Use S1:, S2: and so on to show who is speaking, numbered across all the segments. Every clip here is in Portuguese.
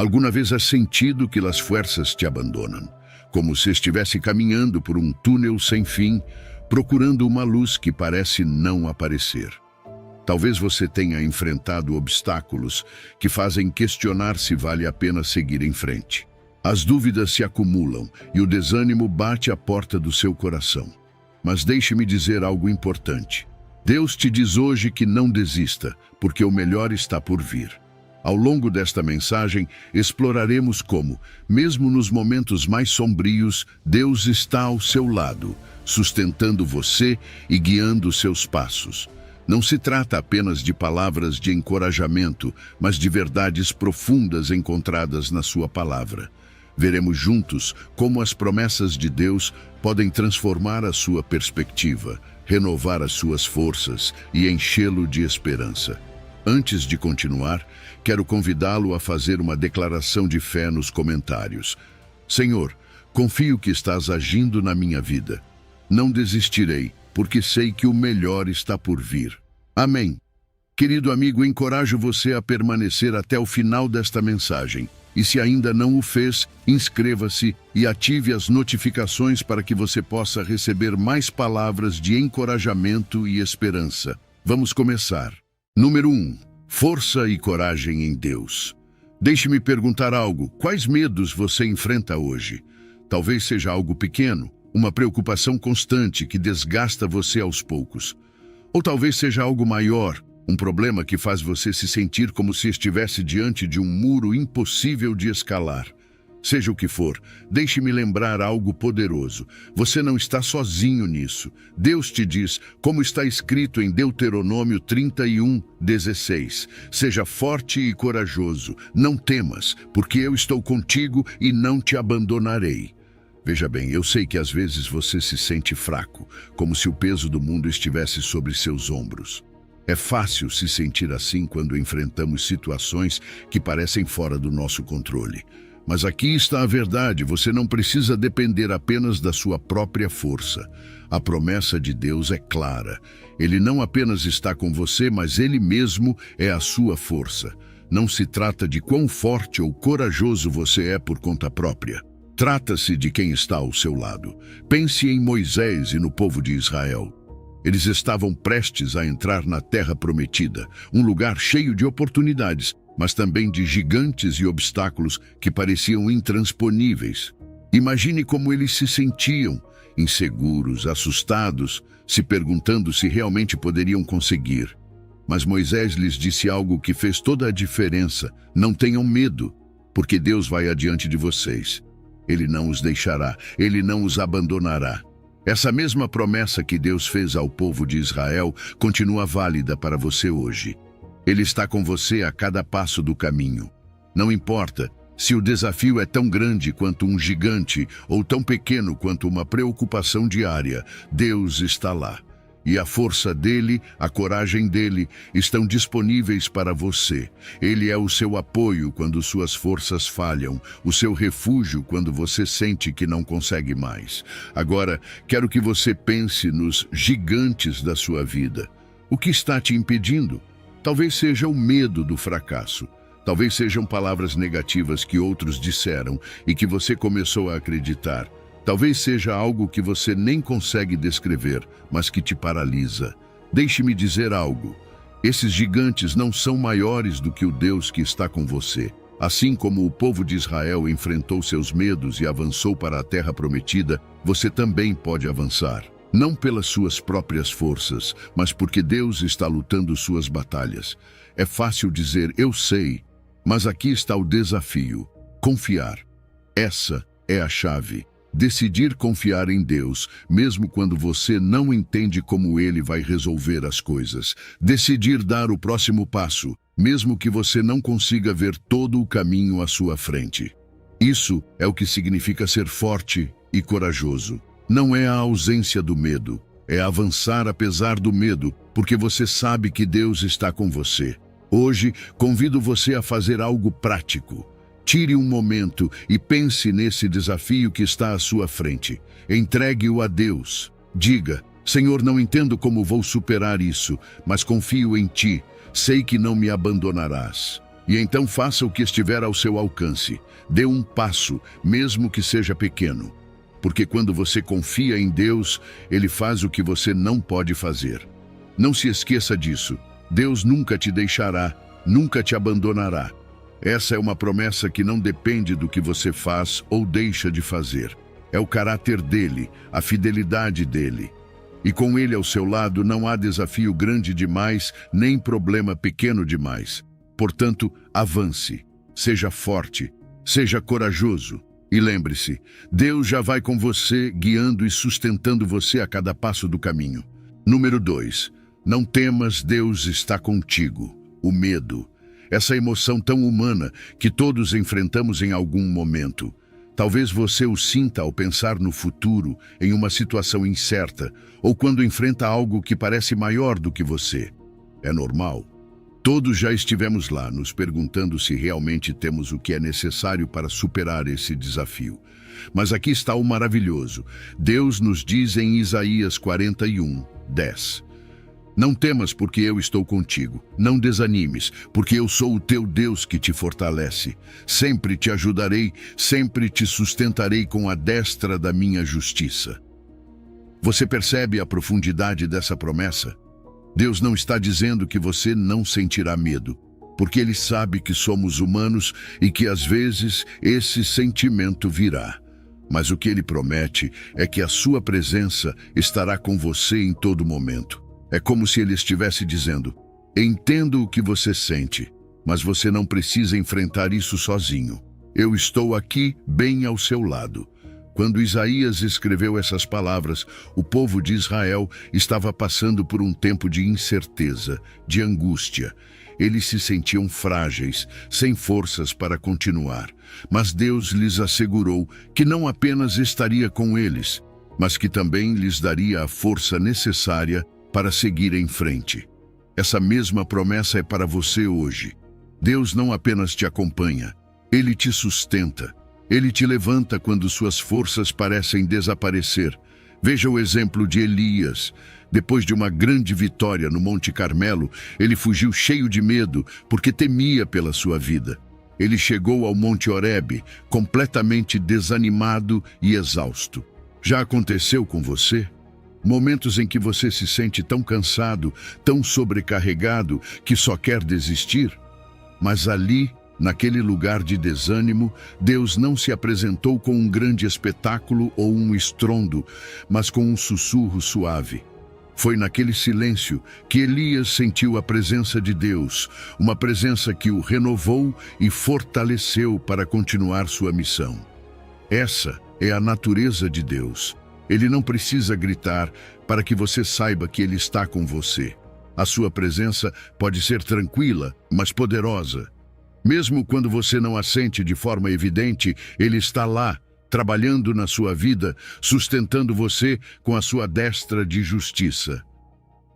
S1: Alguna vez has sentido que as forças te abandonam, como se estivesse caminhando por um túnel sem fim, procurando uma luz que parece não aparecer. Talvez você tenha enfrentado obstáculos que fazem questionar se vale a pena seguir em frente. As dúvidas se acumulam e o desânimo bate à porta do seu coração. Mas deixe-me dizer algo importante. Deus te diz hoje que não desista, porque o melhor está por vir. Ao longo desta mensagem, exploraremos como, mesmo nos momentos mais sombrios, Deus está ao seu lado, sustentando você e guiando seus passos. Não se trata apenas de palavras de encorajamento, mas de verdades profundas encontradas na sua palavra. Veremos juntos como as promessas de Deus podem transformar a sua perspectiva, renovar as suas forças e enchê-lo de esperança. Antes de continuar, quero convidá-lo a fazer uma declaração de fé nos comentários. Senhor, confio que estás agindo na minha vida. Não desistirei, porque sei que o melhor está por vir. Amém. Querido amigo, encorajo você a permanecer até o final desta mensagem. E se ainda não o fez, inscreva-se e ative as notificações para que você possa receber mais palavras de encorajamento e esperança. Vamos começar. Número 1. Força e coragem em Deus. Deixe-me perguntar algo. Quais medos você enfrenta hoje? Talvez seja algo pequeno, uma preocupação constante que desgasta você aos poucos. Ou talvez seja algo maior, um problema que faz você se sentir como se estivesse diante de um muro impossível de escalar. Seja o que for, deixe-me lembrar algo poderoso. Você não está sozinho nisso. Deus te diz, como está escrito em Deuteronômio 31:16. Seja forte e corajoso, não temas, porque eu estou contigo e não te abandonarei. Veja bem, eu sei que às vezes você se sente fraco, como se o peso do mundo estivesse sobre seus ombros. É fácil se sentir assim quando enfrentamos situações que parecem fora do nosso controle. Mas aqui está a verdade, você não precisa depender apenas da sua própria força. A promessa de Deus é clara. Ele não apenas está com você, mas Ele mesmo é a sua força. Não se trata de quão forte ou corajoso você é por conta própria. Trata-se de quem está ao seu lado. Pense em Moisés e no povo de Israel. Eles estavam prestes a entrar na Terra Prometida, um lugar cheio de oportunidades, mas também de gigantes e obstáculos que pareciam intransponíveis. Imagine como eles se sentiam, inseguros, assustados, se perguntando se realmente poderiam conseguir. Mas Moisés lhes disse algo que fez toda a diferença. Não tenham medo, porque Deus vai adiante de vocês. Ele não os deixará, Ele não os abandonará. Essa mesma promessa que Deus fez ao povo de Israel continua válida para você hoje. Ele está com você a cada passo do caminho. Não importa se o desafio é tão grande quanto um gigante ou tão pequeno quanto uma preocupação diária, Deus está lá. E a força dele, a coragem dele, estão disponíveis para você. Ele é o seu apoio quando suas forças falham, o seu refúgio quando você sente que não consegue mais. Agora, quero que você pense nos gigantes da sua vida. O que está te impedindo? Talvez seja o medo do fracasso. Talvez sejam palavras negativas que outros disseram e que você começou a acreditar. Talvez seja algo que você nem consegue descrever, mas que te paralisa. Deixe-me dizer algo. Esses gigantes não são maiores do que o Deus que está com você. Assim como o povo de Israel enfrentou seus medos e avançou para a Terra Prometida, você também pode avançar. Não pelas suas próprias forças, mas porque Deus está lutando suas batalhas. É fácil dizer, eu sei, mas aqui está o desafio. Confiar. Essa é a chave. Decidir confiar em Deus, mesmo quando você não entende como Ele vai resolver as coisas. Decidir dar o próximo passo, mesmo que você não consiga ver todo o caminho à sua frente. Isso é o que significa ser forte e corajoso. Não é a ausência do medo, é avançar apesar do medo, porque você sabe que Deus está com você. Hoje, convido você a fazer algo prático. Tire um momento e pense nesse desafio que está à sua frente. Entregue-o a Deus. Diga, Senhor, não entendo como vou superar isso, mas confio em Ti. Sei que não me abandonarás. E então faça o que estiver ao seu alcance. Dê um passo, mesmo que seja pequeno. Porque quando você confia em Deus, Ele faz o que você não pode fazer. Não se esqueça disso. Deus nunca te deixará, nunca te abandonará. Essa é uma promessa que não depende do que você faz ou deixa de fazer. É o caráter dele, a fidelidade dele. E com ele ao seu lado não há desafio grande demais, nem problema pequeno demais. Portanto, avance, seja forte, seja corajoso. E lembre-se, Deus já vai com você, guiando e sustentando você a cada passo do caminho. Número 2. Não temas, Deus está contigo. O medo. Essa emoção tão humana que todos enfrentamos em algum momento. Talvez você o sinta ao pensar no futuro, em uma situação incerta, ou quando enfrenta algo que parece maior do que você. É normal. Todos já estivemos lá, nos perguntando se realmente temos o que é necessário para superar esse desafio. Mas aqui está o maravilhoso. Deus nos diz em Isaías 41:10. Não temas, porque eu estou contigo. Não desanimes, porque eu sou o teu Deus que te fortalece. Sempre te ajudarei, sempre te sustentarei com a destra da minha justiça. Você percebe a profundidade dessa promessa? Deus não está dizendo que você não sentirá medo, porque Ele sabe que somos humanos e que às vezes esse sentimento virá. Mas o que Ele promete é que a sua presença estará com você em todo momento. É como se Ele estivesse dizendo: entendo o que você sente, mas você não precisa enfrentar isso sozinho. Eu estou aqui, bem ao seu lado. Quando Isaías escreveu essas palavras, o povo de Israel estava passando por um tempo de incerteza, de angústia. Eles se sentiam frágeis, sem forças para continuar. Mas Deus lhes assegurou que não apenas estaria com eles, mas que também lhes daria a força necessária para seguir em frente. Essa mesma promessa é para você hoje. Deus não apenas te acompanha, Ele te sustenta. Ele te levanta quando suas forças parecem desaparecer. Veja o exemplo de Elias. Depois de uma grande vitória no Monte Carmelo, ele fugiu cheio de medo, porque temia pela sua vida. Ele chegou ao Monte Horebe, completamente desanimado e exausto. Já aconteceu com você? Momentos em que você se sente tão cansado, tão sobrecarregado, que só quer desistir? Mas ali, naquele lugar de desânimo, Deus não se apresentou com um grande espetáculo ou um estrondo, mas com um sussurro suave. Foi naquele silêncio que Elias sentiu a presença de Deus, uma presença que o renovou e fortaleceu para continuar sua missão. Essa é a natureza de Deus. Ele não precisa gritar para que você saiba que Ele está com você. A sua presença pode ser tranquila, mas poderosa. Mesmo quando você não a sente de forma evidente, Ele está lá, trabalhando na sua vida, sustentando você com a sua destra de justiça.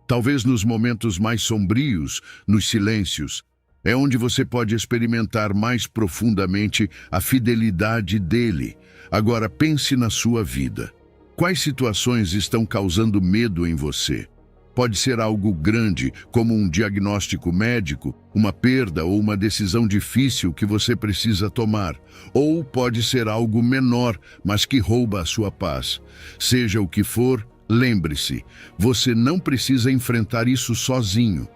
S1: Talvez nos momentos mais sombrios, nos silêncios, é onde você pode experimentar mais profundamente a fidelidade dEle. Agora pense na sua vida. Quais situações estão causando medo em você? Pode ser algo grande, como um diagnóstico médico, uma perda ou uma decisão difícil que você precisa tomar. Ou pode ser algo menor, mas que rouba a sua paz. Seja o que for, lembre-se, você não precisa enfrentar isso sozinho.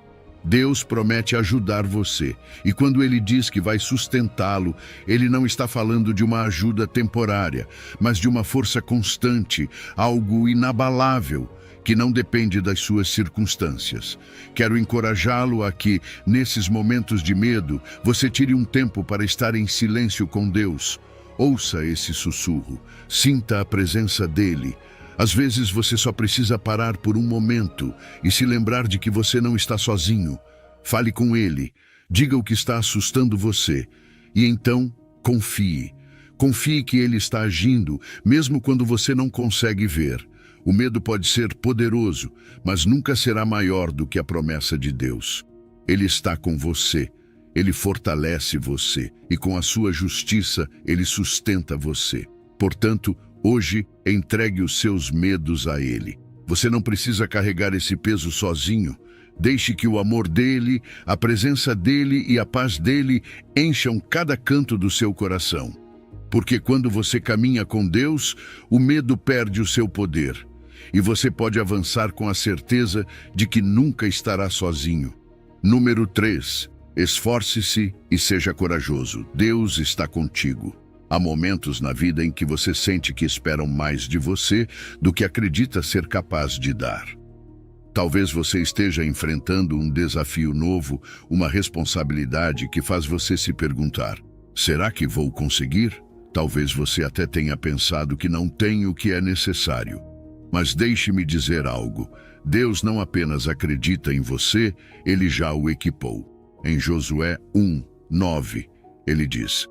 S1: Deus promete ajudar você, e quando Ele diz que vai sustentá-lo, Ele não está falando de uma ajuda temporária, mas de uma força constante, algo inabalável, que não depende das suas circunstâncias. Quero encorajá-lo a que, nesses momentos de medo, você tire um tempo para estar em silêncio com Deus. Ouça esse sussurro, sinta a presença dEle. Às vezes você só precisa parar por um momento e se lembrar de que você não está sozinho. Fale com Ele, diga o que está assustando você, e então confie. Confie que Ele está agindo, mesmo quando você não consegue ver. O medo pode ser poderoso, mas nunca será maior do que a promessa de Deus. Ele está com você, Ele fortalece você, e com a sua justiça Ele sustenta você. Portanto, hoje, entregue os seus medos a Ele. Você não precisa carregar esse peso sozinho. Deixe que o amor dele, a presença dele e a paz dele encham cada canto do seu coração. Porque quando você caminha com Deus, o medo perde o seu poder. E você pode avançar com a certeza de que nunca estará sozinho. Número 3. Esforce-se e seja corajoso. Deus está contigo. Há momentos na vida em que você sente que esperam mais de você do que acredita ser capaz de dar. Talvez você esteja enfrentando um desafio novo, uma responsabilidade que faz você se perguntar: será que vou conseguir? Talvez você até tenha pensado que não tem o que é necessário. Mas deixe-me dizer algo. Deus não apenas acredita em você, Ele já o equipou. Em Josué 1:9, ele diz: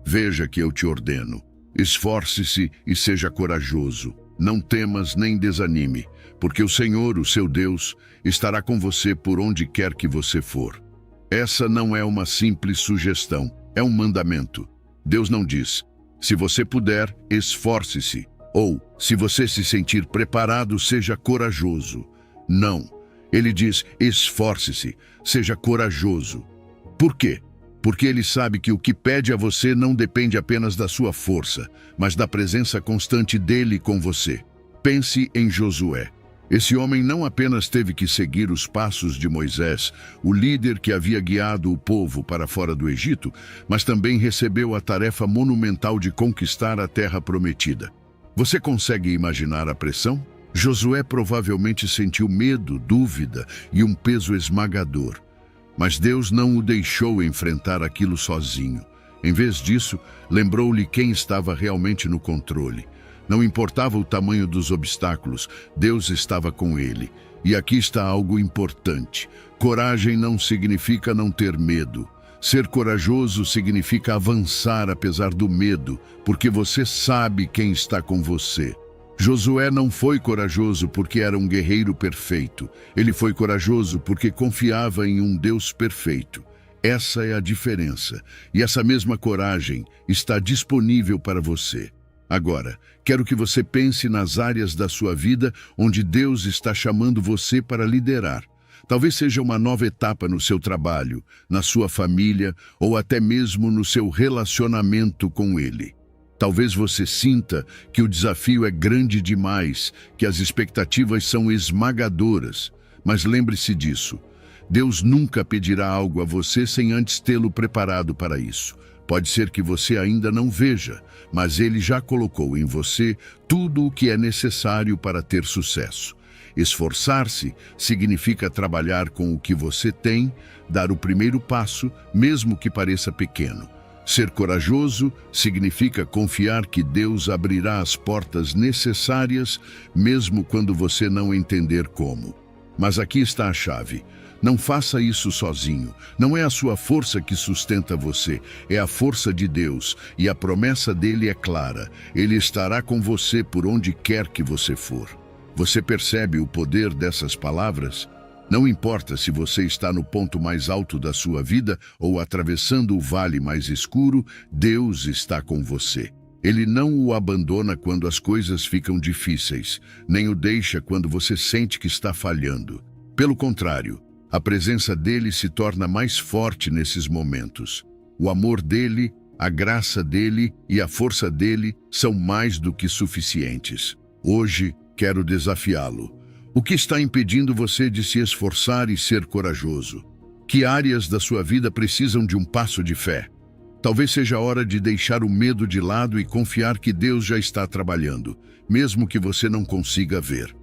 S1: veja que eu te ordeno, esforce-se e seja corajoso. Não temas nem desanime, porque o Senhor, o seu Deus, estará com você por onde quer que você for. Essa não é uma simples sugestão, é um mandamento. Deus não diz: se você puder, esforce-se, ou se você se sentir preparado, seja corajoso. Não, Ele diz: esforce-se, seja corajoso. Por quê? Porque Ele sabe que o que pede a você não depende apenas da sua força, mas da presença constante dEle com você. Pense em Josué. Esse homem não apenas teve que seguir os passos de Moisés, o líder que havia guiado o povo para fora do Egito, mas também recebeu a tarefa monumental de conquistar a terra prometida. Você consegue imaginar a pressão? Josué provavelmente sentiu medo, dúvida e um peso esmagador. Mas Deus não o deixou enfrentar aquilo sozinho. Em vez disso, lembrou-lhe quem estava realmente no controle. Não importava o tamanho dos obstáculos, Deus estava com ele. E aqui está algo importante. Coragem não significa não ter medo. Ser corajoso significa avançar apesar do medo, porque você sabe quem está com você. Josué não foi corajoso porque era um guerreiro perfeito. Ele foi corajoso porque confiava em um Deus perfeito. Essa é a diferença. E essa mesma coragem está disponível para você. Agora, quero que você pense nas áreas da sua vida onde Deus está chamando você para liderar. Talvez seja uma nova etapa no seu trabalho, na sua família ou até mesmo no seu relacionamento com Ele. Talvez você sinta que o desafio é grande demais, que as expectativas são esmagadoras. Mas lembre-se disso. Deus nunca pedirá algo a você sem antes tê-lo preparado para isso. Pode ser que você ainda não veja, mas Ele já colocou em você tudo o que é necessário para ter sucesso. Esforçar-se significa trabalhar com o que você tem, dar o primeiro passo, mesmo que pareça pequeno. Ser corajoso significa confiar que Deus abrirá as portas necessárias, mesmo quando você não entender como. Mas aqui está a chave. Não faça isso sozinho. Não é a sua força que sustenta você, é a força de Deus, e a promessa dele é clara. Ele estará com você por onde quer que você for. Você percebe o poder dessas palavras? Não importa se você está no ponto mais alto da sua vida ou atravessando o vale mais escuro, Deus está com você. Ele não o abandona quando as coisas ficam difíceis, nem o deixa quando você sente que está falhando. Pelo contrário, a presença dele se torna mais forte nesses momentos. O amor dele, a graça dele e a força dele são mais do que suficientes. Hoje, quero desafiá-lo. O que está impedindo você de se esforçar e ser corajoso? Que áreas da sua vida precisam de um passo de fé? Talvez seja a hora de deixar o medo de lado e confiar que Deus já está trabalhando, mesmo que você não consiga ver.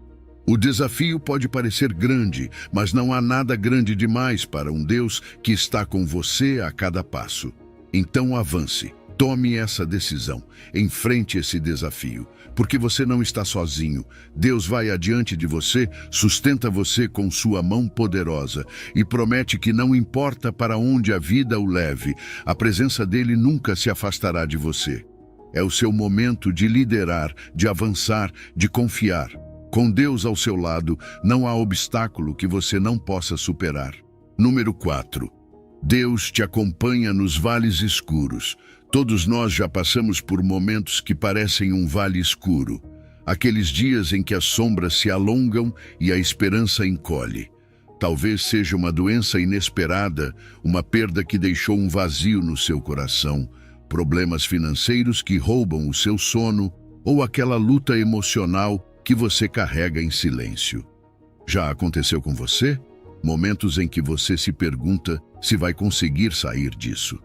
S1: O desafio pode parecer grande, mas não há nada grande demais para um Deus que está com você a cada passo. Então avance, tome essa decisão, enfrente esse desafio, porque você não está sozinho. Deus vai adiante de você, sustenta você com sua mão poderosa e promete que não importa para onde a vida o leve, a presença dele nunca se afastará de você. É o seu momento de liderar, de avançar, de confiar. Com Deus ao seu lado, não há obstáculo que você não possa superar. Número 4. Deus te acompanha nos vales escuros. Todos nós já passamos por momentos que parecem um vale escuro. Aqueles dias em que as sombras se alongam e a esperança encolhe. Talvez seja uma doença inesperada, uma perda que deixou um vazio no seu coração, problemas financeiros que roubam o seu sono ou aquela luta emocional que você carrega em silêncio. Já aconteceu com você? Momentos em que você se pergunta se vai conseguir sair disso.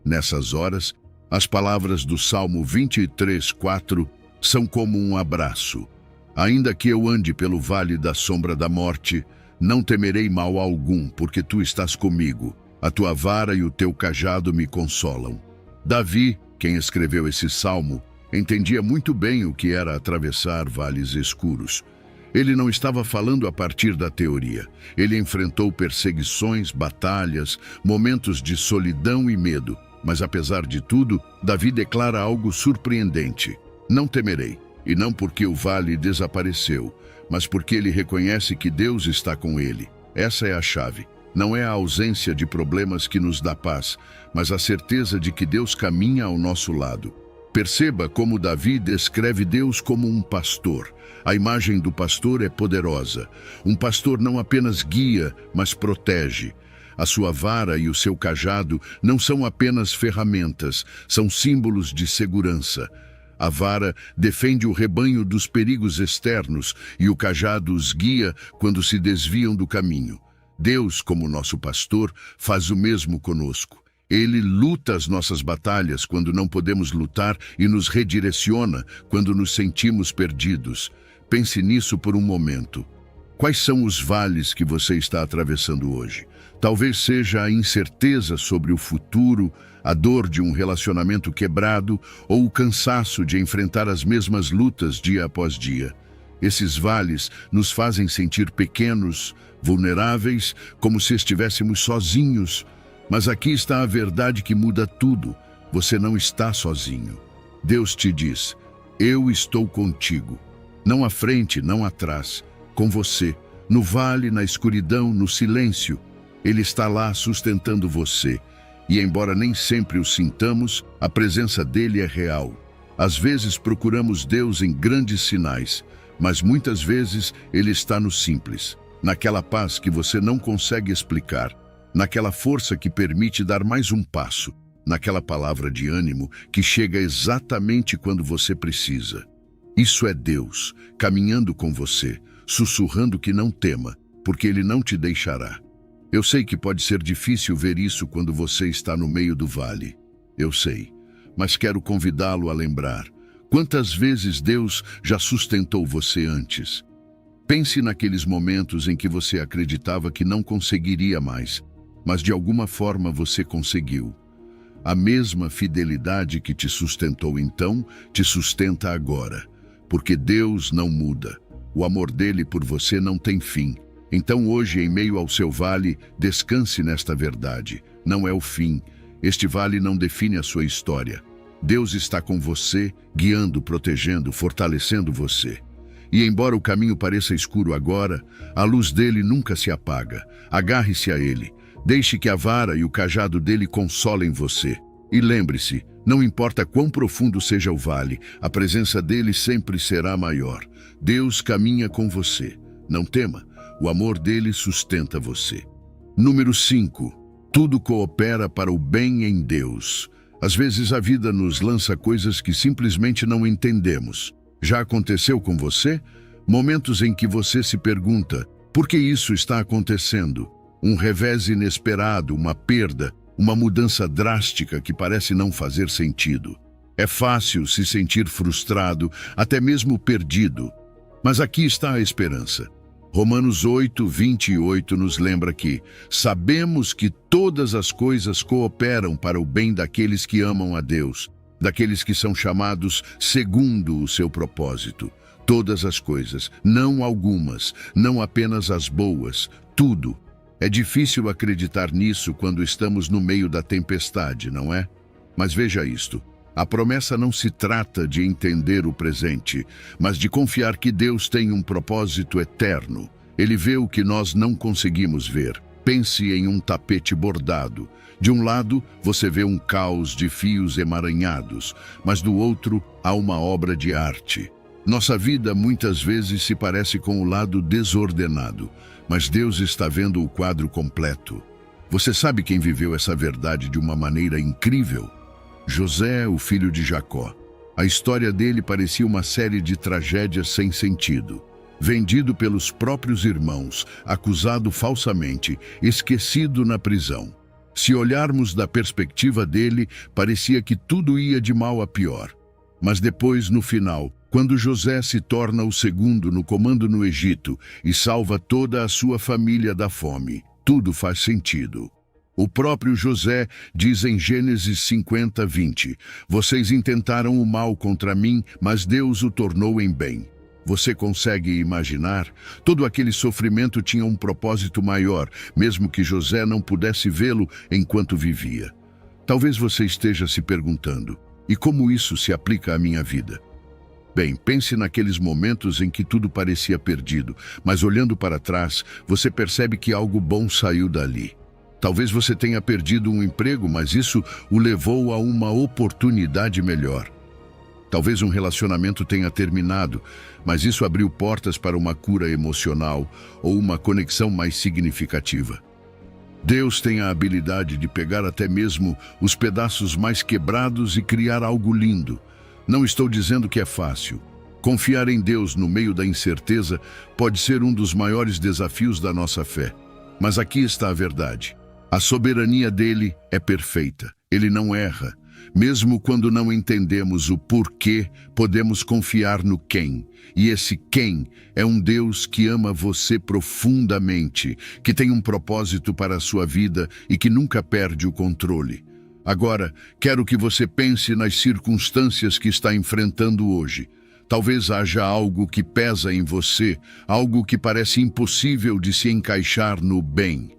S1: Nessas horas, as palavras do Salmo 23:4 são como um abraço. Ainda que eu ande pelo vale da sombra da morte, não temerei mal algum, porque tu estás comigo. A tua vara e o teu cajado me consolam. Davi, quem escreveu esse salmo, entendia muito bem o que era atravessar vales escuros. Ele não estava falando a partir da teoria. Ele enfrentou perseguições, batalhas, momentos de solidão e medo. Mas apesar de tudo, Davi declara algo surpreendente. Não temerei, e não porque o vale desapareceu, mas porque ele reconhece que Deus está com ele. Essa é a chave. Não é a ausência de problemas que nos dá paz, mas a certeza de que Deus caminha ao nosso lado. Perceba como Davi descreve Deus como um pastor. A imagem do pastor é poderosa. Um pastor não apenas guia, mas protege. A sua vara e o seu cajado não são apenas ferramentas, são símbolos de segurança. A vara defende o rebanho dos perigos externos e o cajado os guia quando se desviam do caminho. Deus, como nosso pastor, faz o mesmo conosco. Ele luta as nossas batalhas quando não podemos lutar e nos redireciona quando nos sentimos perdidos. Pense nisso por um momento. Quais são os vales que você está atravessando hoje? Talvez seja a incerteza sobre o futuro, a dor de um relacionamento quebrado ou o cansaço de enfrentar as mesmas lutas dia após dia. Esses vales nos fazem sentir pequenos, vulneráveis, como se estivéssemos sozinhos. Mas aqui está a verdade que muda tudo. Você não está sozinho. Deus te diz: eu estou contigo. Não à frente, não atrás. Com você, no vale, na escuridão, no silêncio. Ele está lá sustentando você. E embora nem sempre o sintamos, a presença dele é real. Às vezes procuramos Deus em grandes sinais, mas muitas vezes ele está no simples, naquela paz que você não consegue explicar, naquela força que permite dar mais um passo, naquela palavra de ânimo que chega exatamente quando você precisa. Isso é Deus, caminhando com você, sussurrando que não tema, porque Ele não te deixará. Eu sei que pode ser difícil ver isso quando você está no meio do vale. Eu sei, mas quero convidá-lo a lembrar. Quantas vezes Deus já sustentou você antes? Pense naqueles momentos em que você acreditava que não conseguiria mais, mas de alguma forma você conseguiu. A mesma fidelidade que te sustentou então, te sustenta agora, porque Deus não muda. O amor dele por você não tem fim. Então hoje, em meio ao seu vale, descanse nesta verdade. Não é o fim. Este vale não define a sua história. Deus está com você, guiando, protegendo, fortalecendo você. E embora o caminho pareça escuro agora, a luz dele nunca se apaga. Agarre-se a ele. Deixe que a vara e o cajado dele consolem você. E lembre-se, não importa quão profundo seja o vale, a presença dele sempre será maior. Deus caminha com você. Não tema, o amor dele sustenta você. Número 5. Tudo coopera para o bem em Deus. Às vezes a vida nos lança coisas que simplesmente não entendemos. Já aconteceu com você? Momentos em que você se pergunta, por que isso está acontecendo? Um revés inesperado, uma perda, uma mudança drástica que parece não fazer sentido. É fácil se sentir frustrado, até mesmo perdido. Mas aqui está a esperança. Romanos 8:28 nos lembra que sabemos que todas as coisas cooperam para o bem daqueles que amam a Deus, daqueles que são chamados segundo o seu propósito. Todas as coisas, não algumas, não apenas as boas, tudo. É difícil acreditar nisso quando estamos no meio da tempestade, não é? Mas veja isto. A promessa não se trata de entender o presente, mas de confiar que Deus tem um propósito eterno. Ele vê o que nós não conseguimos ver. Pense em um tapete bordado. De um lado, você vê um caos de fios emaranhados, mas do outro, há uma obra de arte. Nossa vida muitas vezes se parece com o lado desordenado, mas Deus está vendo o quadro completo. Você sabe quem viveu essa verdade de uma maneira incrível? José, o filho de Jacó. A história dele parecia uma série de tragédias sem sentido. Vendido pelos próprios irmãos, acusado falsamente, esquecido na prisão. Se olharmos da perspectiva dele, parecia que tudo ia de mal a pior. Mas depois, no final, quando José se torna o segundo no comando no Egito e salva toda a sua família da fome, tudo faz sentido. O próprio José diz em Gênesis 50:20, vocês intentaram o mal contra mim, mas Deus o tornou em bem. Você consegue imaginar? Todo aquele sofrimento tinha um propósito maior, mesmo que José não pudesse vê-lo enquanto vivia. Talvez você esteja se perguntando, e como isso se aplica à minha vida? Bem, pense naqueles momentos em que tudo parecia perdido, mas olhando para trás, você percebe que algo bom saiu dali. Talvez você tenha perdido um emprego, mas isso o levou a uma oportunidade melhor. Talvez um relacionamento tenha terminado, mas isso abriu portas para uma cura emocional ou uma conexão mais significativa. Deus tem a habilidade de pegar até mesmo os pedaços mais quebrados e criar algo lindo. Não estou dizendo que é fácil. Confiar em Deus no meio da incerteza pode ser um dos maiores desafios da nossa fé. Mas aqui está a verdade. A soberania dele é perfeita. Ele não erra. Mesmo quando não entendemos o porquê, podemos confiar no quem. E esse quem é um Deus que ama você profundamente, que tem um propósito para a sua vida e que nunca perde o controle. Agora, quero que você pense nas circunstâncias que está enfrentando hoje. Talvez haja algo que pesa em você, algo que parece impossível de se encaixar no bem.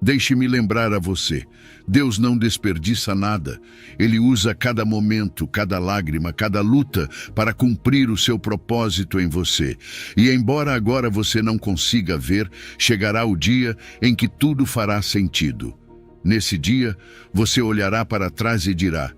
S1: Deixe-me lembrar a você, Deus não desperdiça nada. Ele usa cada momento, cada lágrima, cada luta para cumprir o seu propósito em você. E embora agora você não consiga ver, chegará o dia em que tudo fará sentido. Nesse dia, você olhará para trás e dirá,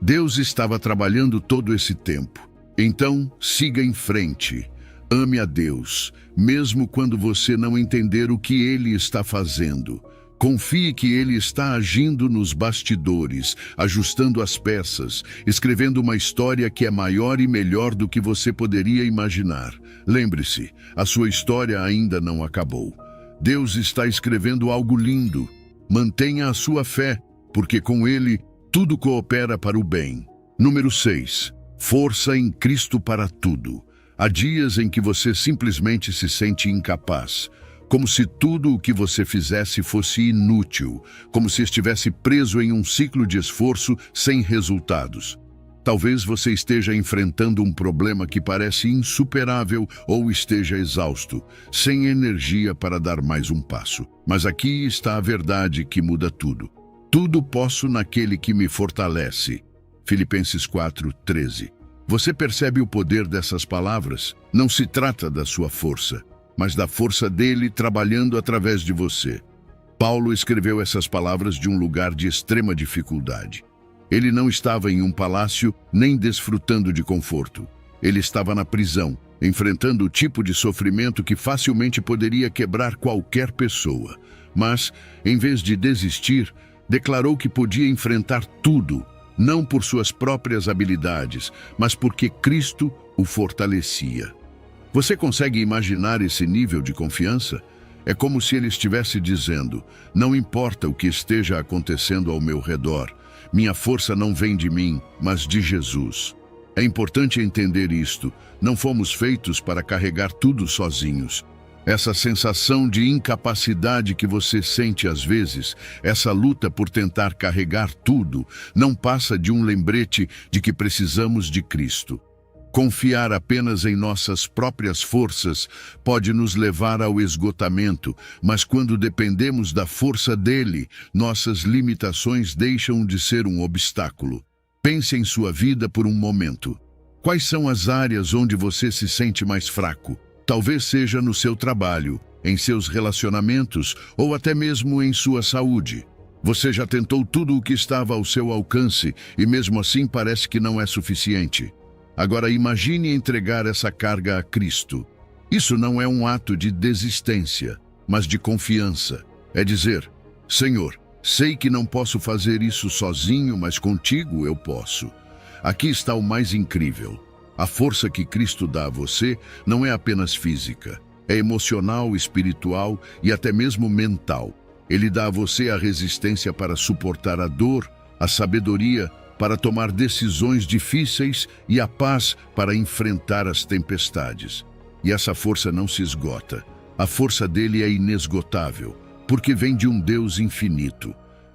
S1: Deus estava trabalhando todo esse tempo. Então, siga em frente. Ame a Deus, mesmo quando você não entender o que Ele está fazendo. Confie que Ele está agindo nos bastidores, ajustando as peças, escrevendo uma história que é maior e melhor do que você poderia imaginar. Lembre-se, a sua história ainda não acabou. Deus está escrevendo algo lindo. Mantenha a sua fé, porque com Ele tudo coopera para o bem. Número 6. Força em Cristo para tudo. Há dias em que você simplesmente se sente incapaz. Como se tudo o que você fizesse fosse inútil, como se estivesse preso em um ciclo de esforço sem resultados. Talvez você esteja enfrentando um problema que parece insuperável ou esteja exausto, sem energia para dar mais um passo. Mas aqui está a verdade que muda tudo. Tudo posso naquele que me fortalece. Filipenses 4:13. Você percebe o poder dessas palavras? Não se trata da sua força, mas da força dele trabalhando através de você. Paulo escreveu essas palavras de um lugar de extrema dificuldade. Ele não estava em um palácio, nem desfrutando de conforto. Ele estava na prisão, enfrentando o tipo de sofrimento que facilmente poderia quebrar qualquer pessoa. Mas, em vez de desistir, declarou que podia enfrentar tudo, não por suas próprias habilidades, mas porque Cristo o fortalecia. Você consegue imaginar esse nível de confiança? É como se ele estivesse dizendo, não importa o que esteja acontecendo ao meu redor, minha força não vem de mim, mas de Jesus. É importante entender isto, não fomos feitos para carregar tudo sozinhos. Essa sensação de incapacidade que você sente às vezes, essa luta por tentar carregar tudo, não passa de um lembrete de que precisamos de Cristo. Confiar apenas em nossas próprias forças pode nos levar ao esgotamento, mas quando dependemos da força dele, nossas limitações deixam de ser um obstáculo. Pense em sua vida por um momento. Quais são as áreas onde você se sente mais fraco? Talvez seja no seu trabalho, em seus relacionamentos ou até mesmo em sua saúde. Você já tentou tudo o que estava ao seu alcance e mesmo assim parece que não é suficiente. Agora imagine entregar essa carga a Cristo. Isso não é um ato de desistência, mas de confiança. É dizer: Senhor, sei que não posso fazer isso sozinho, mas contigo eu posso. Aqui está o mais incrível. A força que Cristo dá a você não é apenas física, é emocional, espiritual e até mesmo mental. Ele dá a você a resistência para suportar a dor, a sabedoria para tomar decisões difíceis e a paz para enfrentar as tempestades. E essa força não se esgota. A força dele é inesgotável, porque vem de um Deus infinito.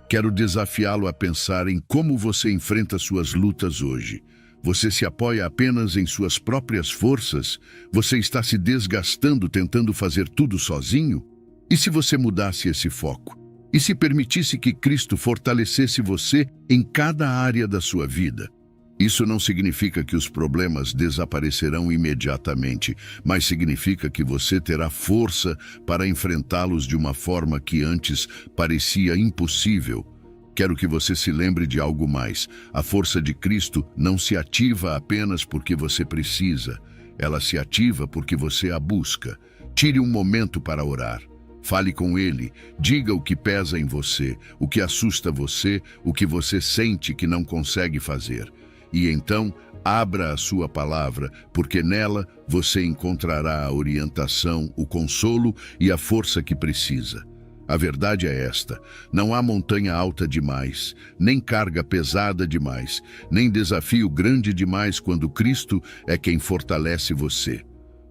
S1: Quero desafiá-lo a pensar em como você enfrenta suas lutas hoje. Você se apoia apenas em suas próprias forças? Você está se desgastando tentando fazer tudo sozinho? E se você mudasse esse foco? E se permitisse que Cristo fortalecesse você em cada área da sua vida? Isso não significa que os problemas desaparecerão imediatamente, mas significa que você terá força para enfrentá-los de uma forma que antes parecia impossível. Quero que você se lembre de algo mais. A força de Cristo não se ativa apenas porque você precisa. Ela se ativa porque você a busca. Tire um momento para orar. Fale com Ele, diga o que pesa em você, o que assusta você, o que você sente que não consegue fazer. E então, abra a sua palavra, porque nela você encontrará a orientação, o consolo e a força que precisa. A verdade é esta: não há montanha alta demais, nem carga pesada demais, nem desafio grande demais quando Cristo é quem fortalece você.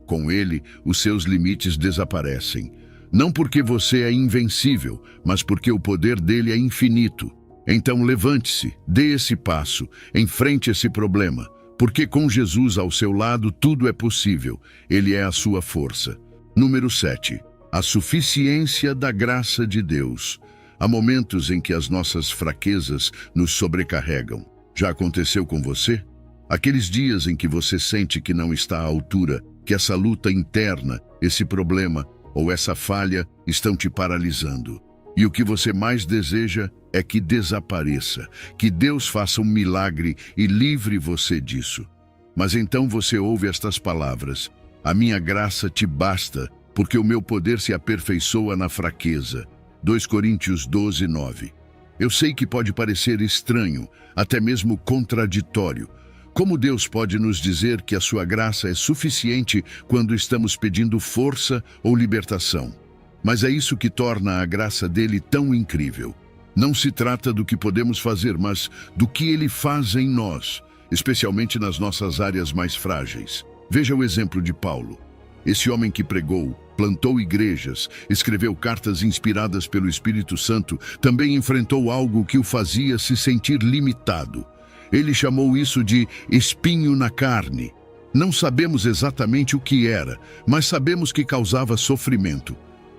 S1: Com Ele, os seus limites desaparecem. Não porque você é invencível, mas porque o poder dele é infinito. Então levante-se, dê esse passo, enfrente esse problema, porque com Jesus ao seu lado tudo é possível. Ele é a sua força. Número 7. A suficiência da graça de Deus. Há momentos em que as nossas fraquezas nos sobrecarregam. Já aconteceu com você? Aqueles dias em que você sente que não está à altura, que essa luta interna, esse problema ou essa falha estão te paralisando. E o que você mais deseja é que desapareça, que Deus faça um milagre e livre você disso. Mas então você ouve estas palavras: a minha graça te basta, porque o meu poder se aperfeiçoa na fraqueza. 2 Coríntios 12, 9. Eu sei que pode parecer estranho, até mesmo contraditório. Como Deus pode nos dizer que a sua graça é suficiente quando estamos pedindo força ou libertação? Mas é isso que torna a graça dele tão incrível. Não se trata do que podemos fazer, mas do que ele faz em nós, especialmente nas nossas áreas mais frágeis. Veja o exemplo de Paulo. Esse homem que pregou, plantou igrejas, escreveu cartas inspiradas pelo Espírito Santo, também enfrentou algo que o fazia se sentir limitado. Ele chamou isso de espinho na carne. Não sabemos exatamente o que era, mas sabemos que causava sofrimento.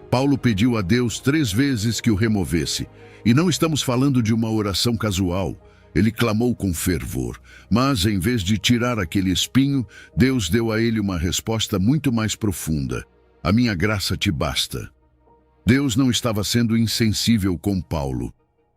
S1: Paulo pediu a Deus 3 vezes que o removesse. E não estamos falando de uma oração casual. Ele clamou com fervor, mas em vez de tirar aquele espinho, Deus deu a ele uma resposta muito mais profunda: a minha graça te basta. Deus não estava sendo insensível com Paulo.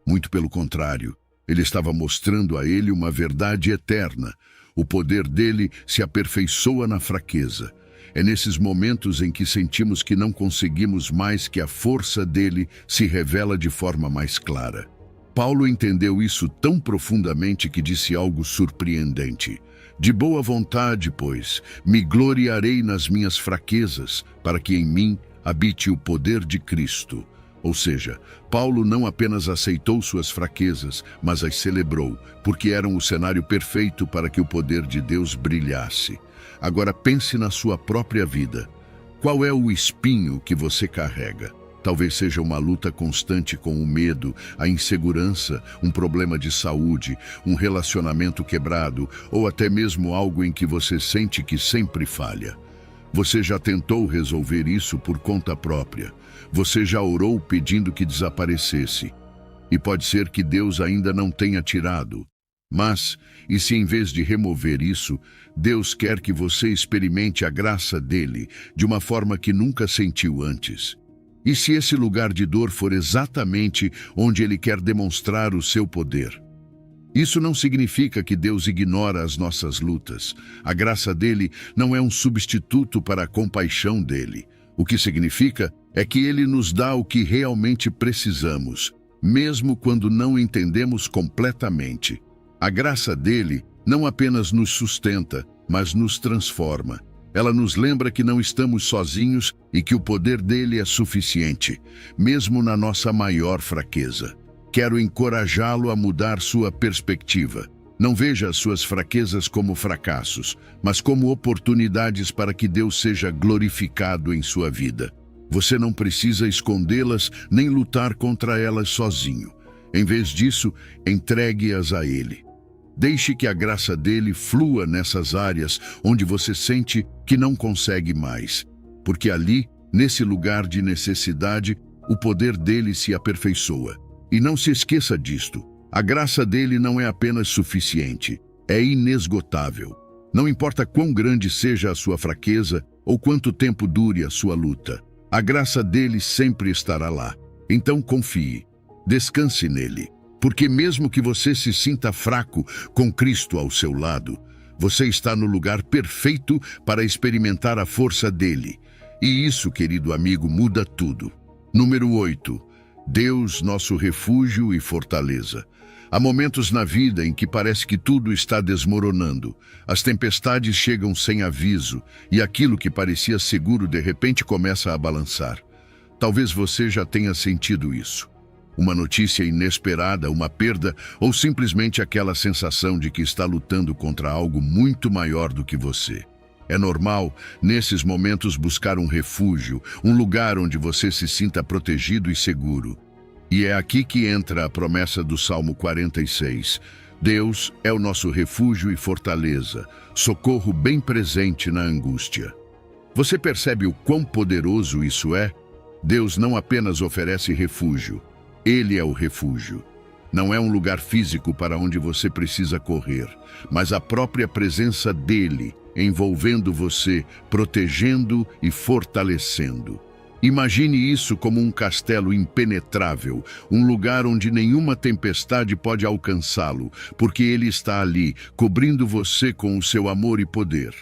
S1: Muito pelo contrário, ele estava mostrando a ele uma verdade eterna. O poder dele se aperfeiçoa na fraqueza. É nesses momentos em que sentimos que não conseguimos mais que a força dele se revela de forma mais clara. Paulo entendeu isso tão profundamente que disse algo surpreendente: de boa vontade, pois, me gloriarei nas minhas fraquezas, para que em mim habite o poder de Cristo. Ou seja, Paulo não apenas aceitou suas fraquezas, mas as celebrou, porque eram o cenário perfeito para que o poder de Deus brilhasse. Agora pense na sua própria vida. Qual é o espinho que você carrega? Talvez seja uma luta constante com o medo, a insegurança, um problema de saúde, um relacionamento quebrado ou até mesmo algo em que você sente que sempre falha. Você já tentou resolver isso por conta própria. Você já orou pedindo que desaparecesse. E pode ser que Deus ainda não tenha tirado. Mas, e se em vez de remover isso, Deus quer que você experimente a graça dele de uma forma que nunca sentiu antes? E se esse lugar de dor for exatamente onde ele quer demonstrar o seu poder? Isso não significa que Deus ignora as nossas lutas. A graça dele não é um substituto para a compaixão dele. O que significa é que ele nos dá o que realmente precisamos, mesmo quando não entendemos completamente. A graça dele não apenas nos sustenta, mas nos transforma. Ela nos lembra que não estamos sozinhos e que o poder dele é suficiente, mesmo na nossa maior fraqueza. Quero encorajá-lo a mudar sua perspectiva. Não veja as suas fraquezas como fracassos, mas como oportunidades para que Deus seja glorificado em sua vida. Você não precisa escondê-las nem lutar contra elas sozinho. Em vez disso, entregue-as a Ele. Deixe que a graça dele flua nessas áreas onde você sente que não consegue mais, porque ali, nesse lugar de necessidade, o poder dele se aperfeiçoa. E não se esqueça disto, a graça dele não é apenas suficiente, é inesgotável. Não importa quão grande seja a sua fraqueza ou quanto tempo dure a sua luta, a graça dele sempre estará lá. Então confie, descanse nele, porque mesmo que você se sinta fraco com Cristo ao seu lado, você está no lugar perfeito para experimentar a força dele. E isso, querido amigo, muda tudo. Número 8. Deus, nosso refúgio e fortaleza. Há momentos na vida em que parece que tudo está desmoronando. As tempestades chegam sem aviso e aquilo que parecia seguro de repente começa a balançar. Talvez você já tenha sentido isso. Uma notícia inesperada, uma perda ou simplesmente aquela sensação de que está lutando contra algo muito maior do que você. É normal, nesses momentos, buscar um refúgio, um lugar onde você se sinta protegido e seguro. E é aqui que entra a promessa do Salmo 46. Deus é o nosso refúgio e fortaleza, socorro bem presente na angústia. Você percebe o quão poderoso isso é? Deus não apenas oferece refúgio, Ele é o refúgio. Não é um lugar físico para onde você precisa correr, mas a própria presença dele, envolvendo você, protegendo e fortalecendo. Imagine isso como um castelo impenetrável, um lugar onde nenhuma tempestade pode alcançá-lo, porque ele está ali, cobrindo você com o seu amor e poder.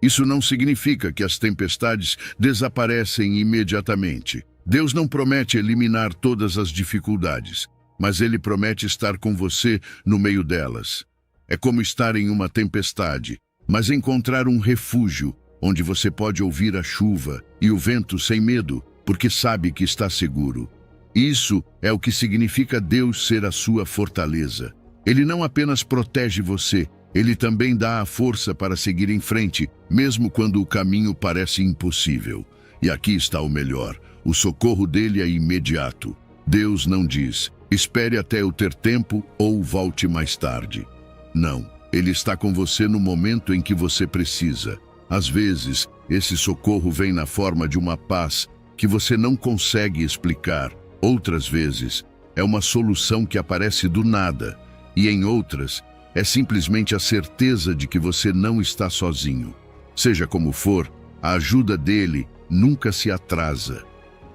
S1: Isso não significa que as tempestades desaparecem imediatamente. Deus não promete eliminar todas as dificuldades, mas ele promete estar com você no meio delas. É como estar em uma tempestade, mas encontrar um refúgio, onde você pode ouvir a chuva e o vento sem medo, porque sabe que está seguro. Isso é o que significa Deus ser a sua fortaleza. Ele não apenas protege você, ele também dá a força para seguir em frente, mesmo quando o caminho parece impossível. E aqui está o melhor, o socorro dele é imediato. Deus não diz, espere até eu ter tempo ou volte mais tarde. Não, ele está com você no momento em que você precisa. Às vezes, esse socorro vem na forma de uma paz que você não consegue explicar. Outras vezes, é uma solução que aparece do nada. E em outras, é simplesmente a certeza de que você não está sozinho. Seja como for, a ajuda dele nunca se atrasa.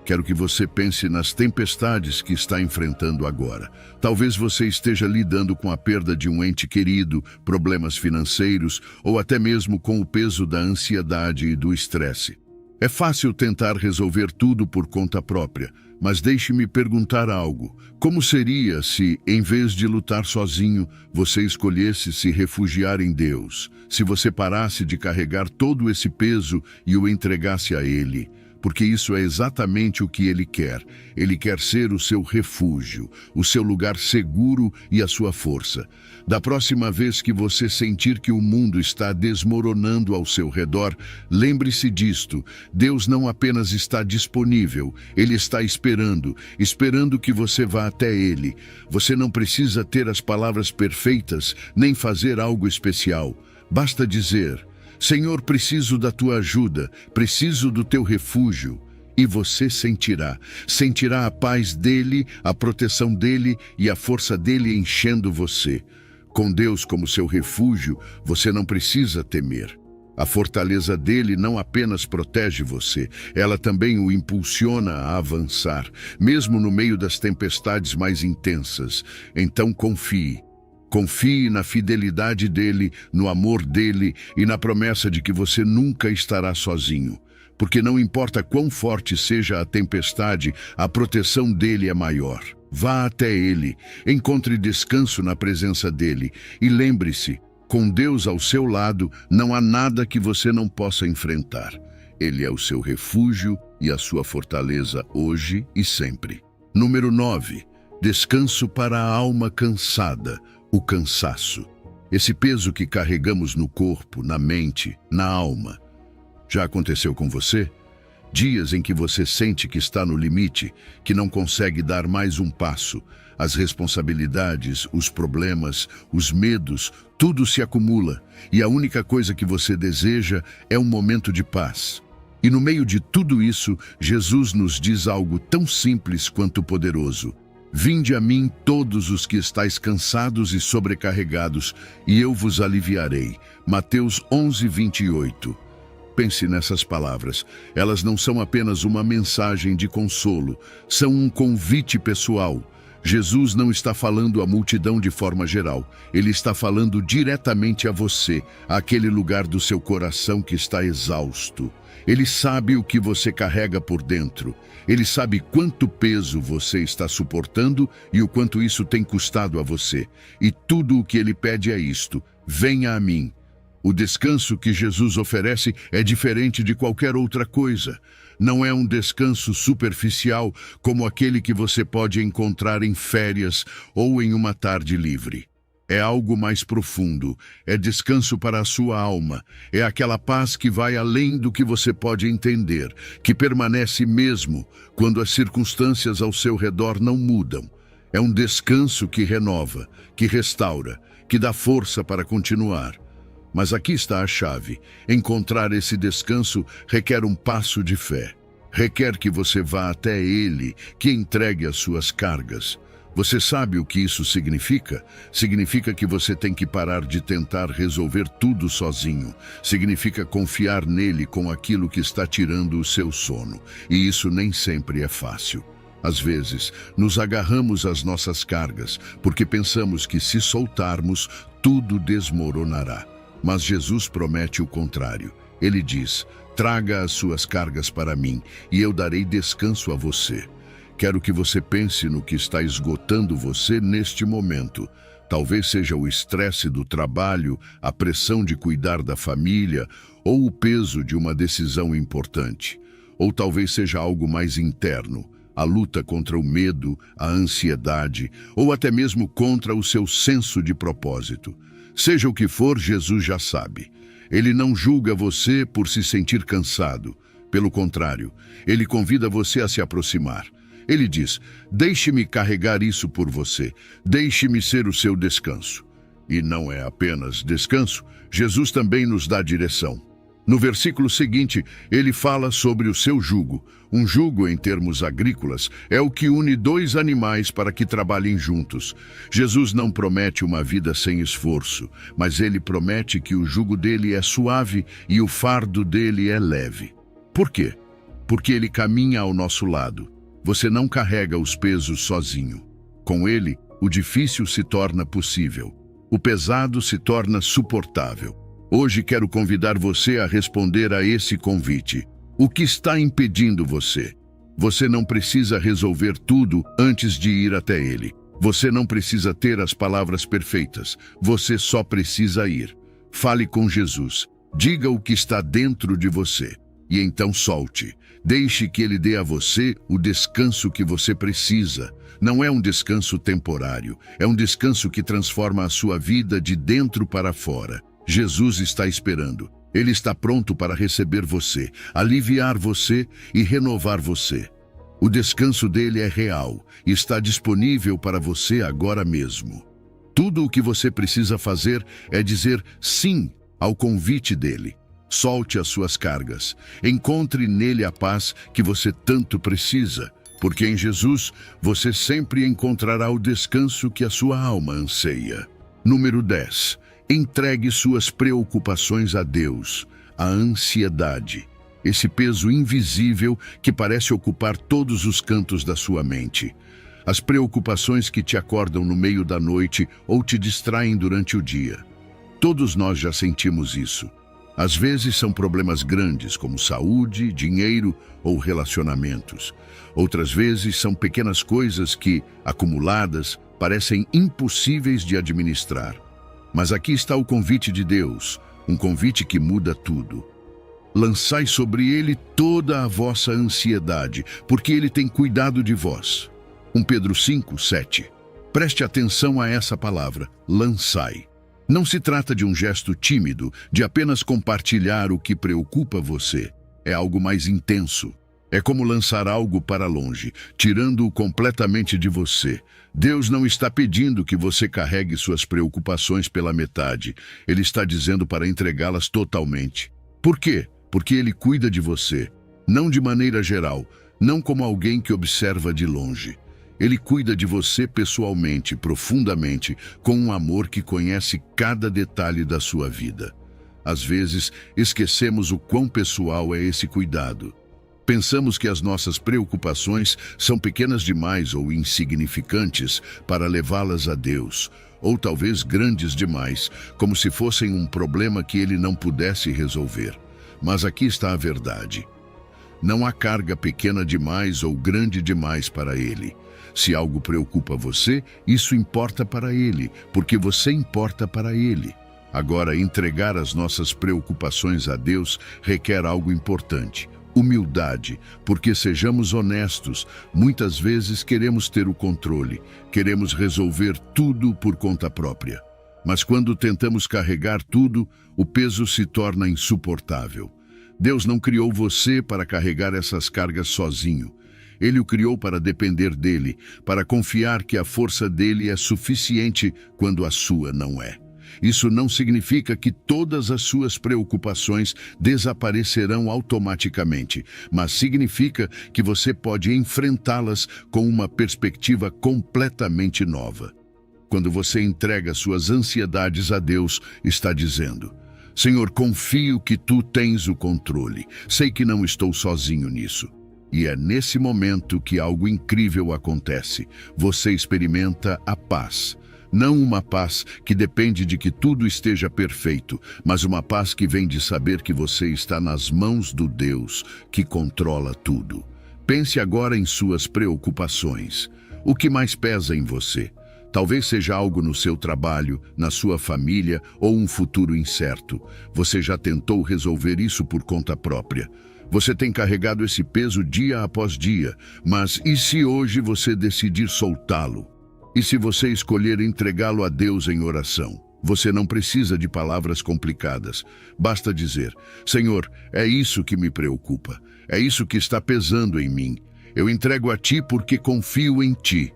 S1: Quero que você pense nas tempestades que está enfrentando agora. Talvez você esteja lidando com a perda de um ente querido, problemas financeiros ou até mesmo com o peso da ansiedade e do estresse. É fácil tentar resolver tudo por conta própria, mas deixe-me perguntar algo. Como seria se, em vez de lutar sozinho, você escolhesse se refugiar em Deus? Se você parasse de carregar todo esse peso e o entregasse a Ele? Porque isso é exatamente o que Ele quer. Ele quer ser o seu refúgio, o seu lugar seguro e a sua força. Da próxima vez que você sentir que o mundo está desmoronando ao seu redor, lembre-se disto. Deus não apenas está disponível, Ele está esperando que você vá até Ele. Você não precisa ter as palavras perfeitas, nem fazer algo especial. Basta dizer: Senhor, preciso da tua ajuda, preciso do teu refúgio. E você sentirá a paz dele, a proteção dele e a força dele enchendo você. Com Deus como seu refúgio, você não precisa temer. A fortaleza dele não apenas protege você, ela também o impulsiona a avançar, mesmo no meio das tempestades mais intensas. Então confie. Confie na fidelidade dele, no amor dele e na promessa de que você nunca estará sozinho. Porque não importa quão forte seja a tempestade, a proteção dele é maior. Vá até ele, encontre descanso na presença dele e lembre-se, com Deus ao seu lado, não há nada que você não possa enfrentar. Ele é o seu refúgio e a sua fortaleza hoje e sempre. Número 9. Descanso para a alma cansada, o cansaço. Esse peso que carregamos no corpo, na mente, na alma. Já aconteceu com você? Dias em que você sente que está no limite, que não consegue dar mais um passo. As responsabilidades, os problemas, os medos, tudo se acumula e a única coisa que você deseja é um momento de paz. E no meio de tudo isso, Jesus nos diz algo tão simples quanto poderoso. Vinde a mim todos os que estáis cansados e sobrecarregados, e eu vos aliviarei. Mateus 11:28. Pense nessas palavras. Elas não são apenas uma mensagem de consolo, são um convite pessoal. Jesus não está falando à multidão de forma geral. Ele está falando diretamente a você, àquele lugar do seu coração que está exausto. Ele sabe o que você carrega por dentro. Ele sabe quanto peso você está suportando e o quanto isso tem custado a você. E tudo o que ele pede é isto: venha a mim. O descanso que Jesus oferece é diferente de qualquer outra coisa. Não é um descanso superficial como aquele que você pode encontrar em férias ou em uma tarde livre. É algo mais profundo, é descanso para a sua alma, é aquela paz que vai além do que você pode entender, que permanece mesmo quando as circunstâncias ao seu redor não mudam. É um descanso que renova, que restaura, que dá força para continuar. Mas aqui está a chave. Encontrar esse descanso requer um passo de fé. Requer que você vá até Ele, que entregue as suas cargas. Você sabe o que isso significa? Significa que você tem que parar de tentar resolver tudo sozinho. Significa confiar nele com aquilo que está tirando o seu sono. E isso nem sempre é fácil. Às vezes, nos agarramos às nossas cargas, porque pensamos que se soltarmos, tudo desmoronará. Mas Jesus promete o contrário. Ele diz: traga as suas cargas para mim, e eu darei descanso a você. Quero que você pense no que está esgotando você neste momento. Talvez seja o estresse do trabalho, a pressão de cuidar da família, ou o peso de uma decisão importante. Ou talvez seja algo mais interno, a luta contra o medo, a ansiedade, ou até mesmo contra o seu senso de propósito. Seja o que for, Jesus já sabe. Ele não julga você por se sentir cansado. Pelo contrário, ele convida você a se aproximar. Ele diz: deixe-me carregar isso por você, deixe-me ser o seu descanso. E não é apenas descanso, Jesus também nos dá direção. No versículo seguinte, ele fala sobre o seu jugo. Um jugo, em termos agrícolas, é o que une dois animais para que trabalhem juntos. Jesus não promete uma vida sem esforço, mas ele promete que o jugo dele é suave e o fardo dele é leve. Por quê? Porque ele caminha ao nosso lado. Você não carrega os pesos sozinho. Com ele, o difícil se torna possível. O pesado se torna suportável. Hoje quero convidar você a responder a esse convite. O que está impedindo você? Você não precisa resolver tudo antes de ir até ele. Você não precisa ter as palavras perfeitas. Você só precisa ir. Fale com Jesus. Diga o que está dentro de você. E então solte. Deixe que ele dê a você o descanso que você precisa. Não é um descanso temporário. É um descanso que transforma a sua vida de dentro para fora. Jesus está esperando. Ele está pronto para receber você, aliviar você e renovar você. O descanso dele é real e está disponível para você agora mesmo. Tudo o que você precisa fazer é dizer sim ao convite dele. Solte as suas cargas. Encontre nele a paz que você tanto precisa, porque em Jesus você sempre encontrará o descanso que a sua alma anseia. Número 10. Entregue suas preocupações a Deus, a ansiedade, esse peso invisível que parece ocupar todos os cantos da sua mente. as preocupações que te acordam no meio da noite ou te distraem durante o dia. Todos nós já sentimos isso. Às vezes são problemas grandes, como saúde, dinheiro ou relacionamentos. Outras vezes são pequenas coisas que, acumuladas, parecem impossíveis de administrar. Mas aqui está o convite de Deus, um convite que muda tudo. Lançai sobre ele toda a vossa ansiedade, porque ele tem cuidado de vós. 1 Pedro 5:7. Preste atenção a essa palavra, lançai. Não se trata de um gesto tímido, de apenas compartilhar o que preocupa você. É algo mais intenso. É como lançar algo para longe, tirando-o completamente de você. Deus não está pedindo que você carregue suas preocupações pela metade. Ele está dizendo para entregá-las totalmente. Por quê? Porque Ele cuida de você. Não de maneira geral, não como alguém que observa de longe. Ele cuida de você pessoalmente, profundamente, com um amor que conhece cada detalhe da sua vida. Às vezes, esquecemos o quão pessoal é esse cuidado. Pensamos que as nossas preocupações são pequenas demais ou insignificantes para levá-las a Deus, ou talvez grandes demais, como se fossem um problema que Ele não pudesse resolver. Mas aqui está a verdade. Não há carga pequena demais ou grande demais para Ele. Se algo preocupa você, isso importa para Ele, porque você importa para Ele. Agora, entregar as nossas preocupações a Deus requer algo importante: humildade, porque sejamos honestos, muitas vezes queremos ter o controle, queremos resolver tudo por conta própria. Mas quando tentamos carregar tudo, o peso se torna insuportável. Deus não criou você para carregar essas cargas sozinho. Ele o criou para depender dele, para confiar que a força dele é suficiente quando a sua não é. Isso não significa que todas as suas preocupações desaparecerão automaticamente, mas significa que você pode enfrentá-las com uma perspectiva completamente nova. Quando você entrega suas ansiedades a Deus, está dizendo: Senhor, confio que Tu tens o controle. Sei que não estou sozinho nisso. E é nesse momento que algo incrível acontece. Você experimenta a paz. Não uma paz que depende de que tudo esteja perfeito, mas uma paz que vem de saber que você está nas mãos do Deus que controla tudo. Pense agora em suas preocupações. O que mais pesa em você? Talvez seja algo no seu trabalho, na sua família ou um futuro incerto. Você já tentou resolver isso por conta própria. Você tem carregado esse peso dia após dia, mas e se hoje você decidir soltá-lo? E se você escolher entregá-lo a Deus em oração? Você não precisa de palavras complicadas. Basta dizer: Senhor, é isso que me preocupa. É isso que está pesando em mim. Eu entrego a Ti porque confio em Ti.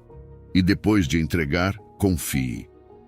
S1: E depois de entregar, confie.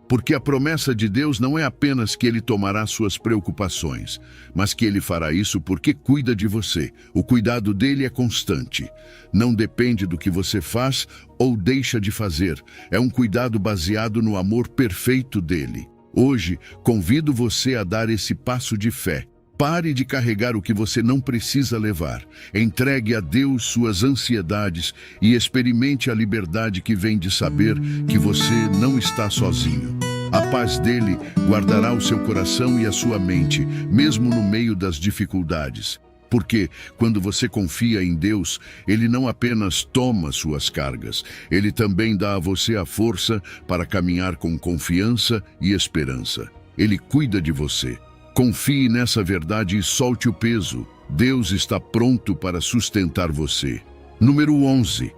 S1: Porque a promessa de Deus não é apenas que Ele tomará suas preocupações, mas que Ele fará isso porque cuida de você. O cuidado dele é constante. Não depende do que você faz ou deixa de fazer. É um cuidado baseado no amor perfeito dele. Hoje, convido você a dar esse passo de fé. Pare de carregar o que você não precisa levar. Entregue a Deus suas ansiedades e experimente a liberdade que vem de saber que você não está sozinho. A paz dele guardará o seu coração e a sua mente, mesmo no meio das dificuldades. Porque, quando você confia em Deus, Ele não apenas toma suas cargas, Ele também dá a você a força para caminhar com confiança e esperança. Ele cuida de você. Confie nessa verdade e solte o peso. Deus está pronto para sustentar você. Número 11.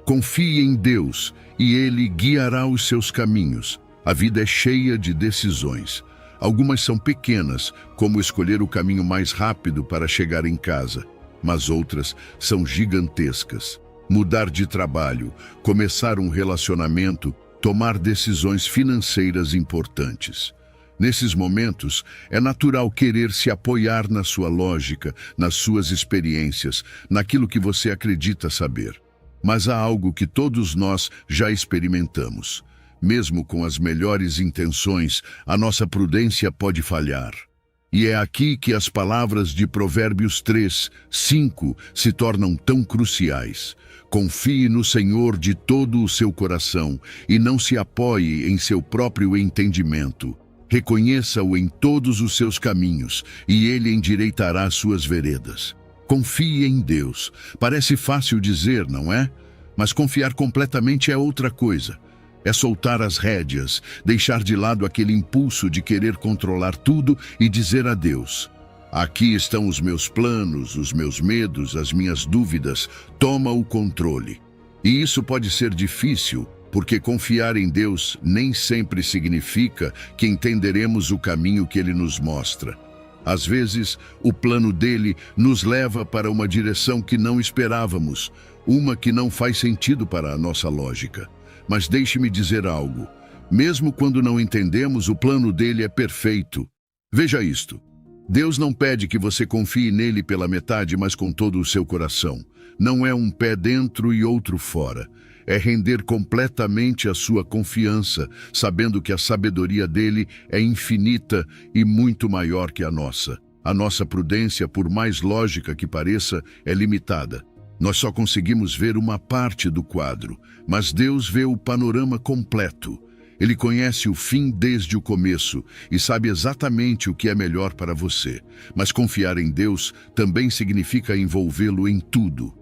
S1: Confie em Deus e Ele guiará os seus caminhos. A vida é cheia de decisões. Algumas são pequenas, como escolher o caminho mais rápido para chegar em casa, mas outras são gigantescas. Mudar de trabalho, começar um relacionamento, tomar decisões financeiras importantes. Nesses momentos, é natural querer se apoiar na sua lógica, nas suas experiências, naquilo que você acredita saber. Mas há algo que todos nós já experimentamos. Mesmo com as melhores intenções, a nossa prudência pode falhar. E é aqui que as palavras de Provérbios 3, 5 se tornam tão cruciais. Confie no Senhor de todo o seu coração e não se apoie em seu próprio entendimento. Reconheça-o em todos os seus caminhos e ele endireitará suas veredas. Confie em Deus. Parece fácil dizer, não é? Mas confiar completamente é outra coisa. É soltar as rédeas, deixar de lado aquele impulso de querer controlar tudo e dizer a Deus: aqui estão os meus planos, os meus medos, as minhas dúvidas, toma o controle. E isso pode ser difícil, porque confiar em Deus nem sempre significa que entenderemos o caminho que Ele nos mostra. Às vezes, o plano dele nos leva para uma direção que não esperávamos, uma que não faz sentido para a nossa lógica. Mas deixe-me dizer algo. Mesmo quando não entendemos, o plano dele é perfeito. Veja isto. Deus não pede que você confie nele pela metade, mas com todo o seu coração. Não é um pé dentro e outro fora. É render completamente a sua confiança, sabendo que a sabedoria dele é infinita e muito maior que a nossa. A nossa prudência, por mais lógica que pareça, é limitada. Nós só conseguimos ver uma parte do quadro, mas Deus vê o panorama completo. Ele conhece o fim desde o começo e sabe exatamente o que é melhor para você. Mas confiar em Deus também significa envolvê-lo em tudo.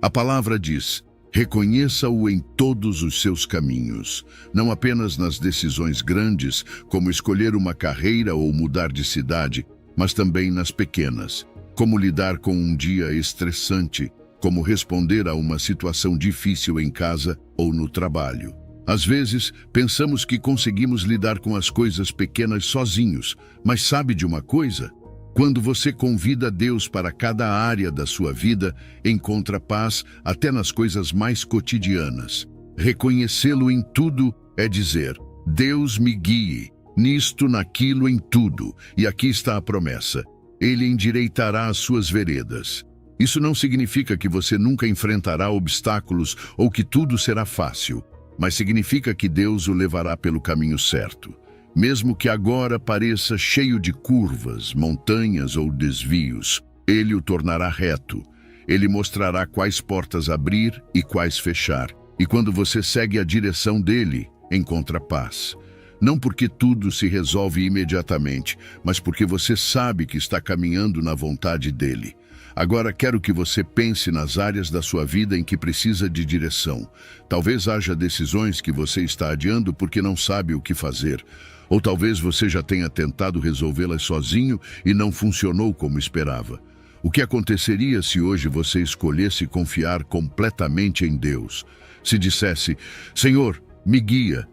S1: A palavra diz: reconheça-o em todos os seus caminhos, não apenas nas decisões grandes, como escolher uma carreira ou mudar de cidade, mas também nas pequenas, como lidar com um dia estressante, como responder a uma situação difícil em casa ou no trabalho. Às vezes, pensamos que conseguimos lidar com as coisas pequenas sozinhos, mas sabe de uma coisa? Quando você convida Deus para cada área da sua vida, encontra paz até nas coisas mais cotidianas. Reconhecê-lo em tudo é dizer: Deus me guie, nisto, naquilo, em tudo. E aqui está a promessa: Ele endireitará as suas veredas. Isso não significa que você nunca enfrentará obstáculos ou que tudo será fácil, mas significa que Deus o levará pelo caminho certo. Mesmo que agora pareça cheio de curvas, montanhas ou desvios, Ele o tornará reto. Ele mostrará quais portas abrir e quais fechar. E quando você segue a direção dele, encontra paz. Não porque tudo se resolve imediatamente, mas porque você sabe que está caminhando na vontade dele. Agora quero que você pense nas áreas da sua vida em que precisa de direção. Talvez haja decisões que você está adiando porque não sabe o que fazer. Ou talvez você já tenha tentado resolvê-las sozinho e não funcionou como esperava. O que aconteceria se hoje você escolhesse confiar completamente em Deus? Se dissesse: Senhor, me guia.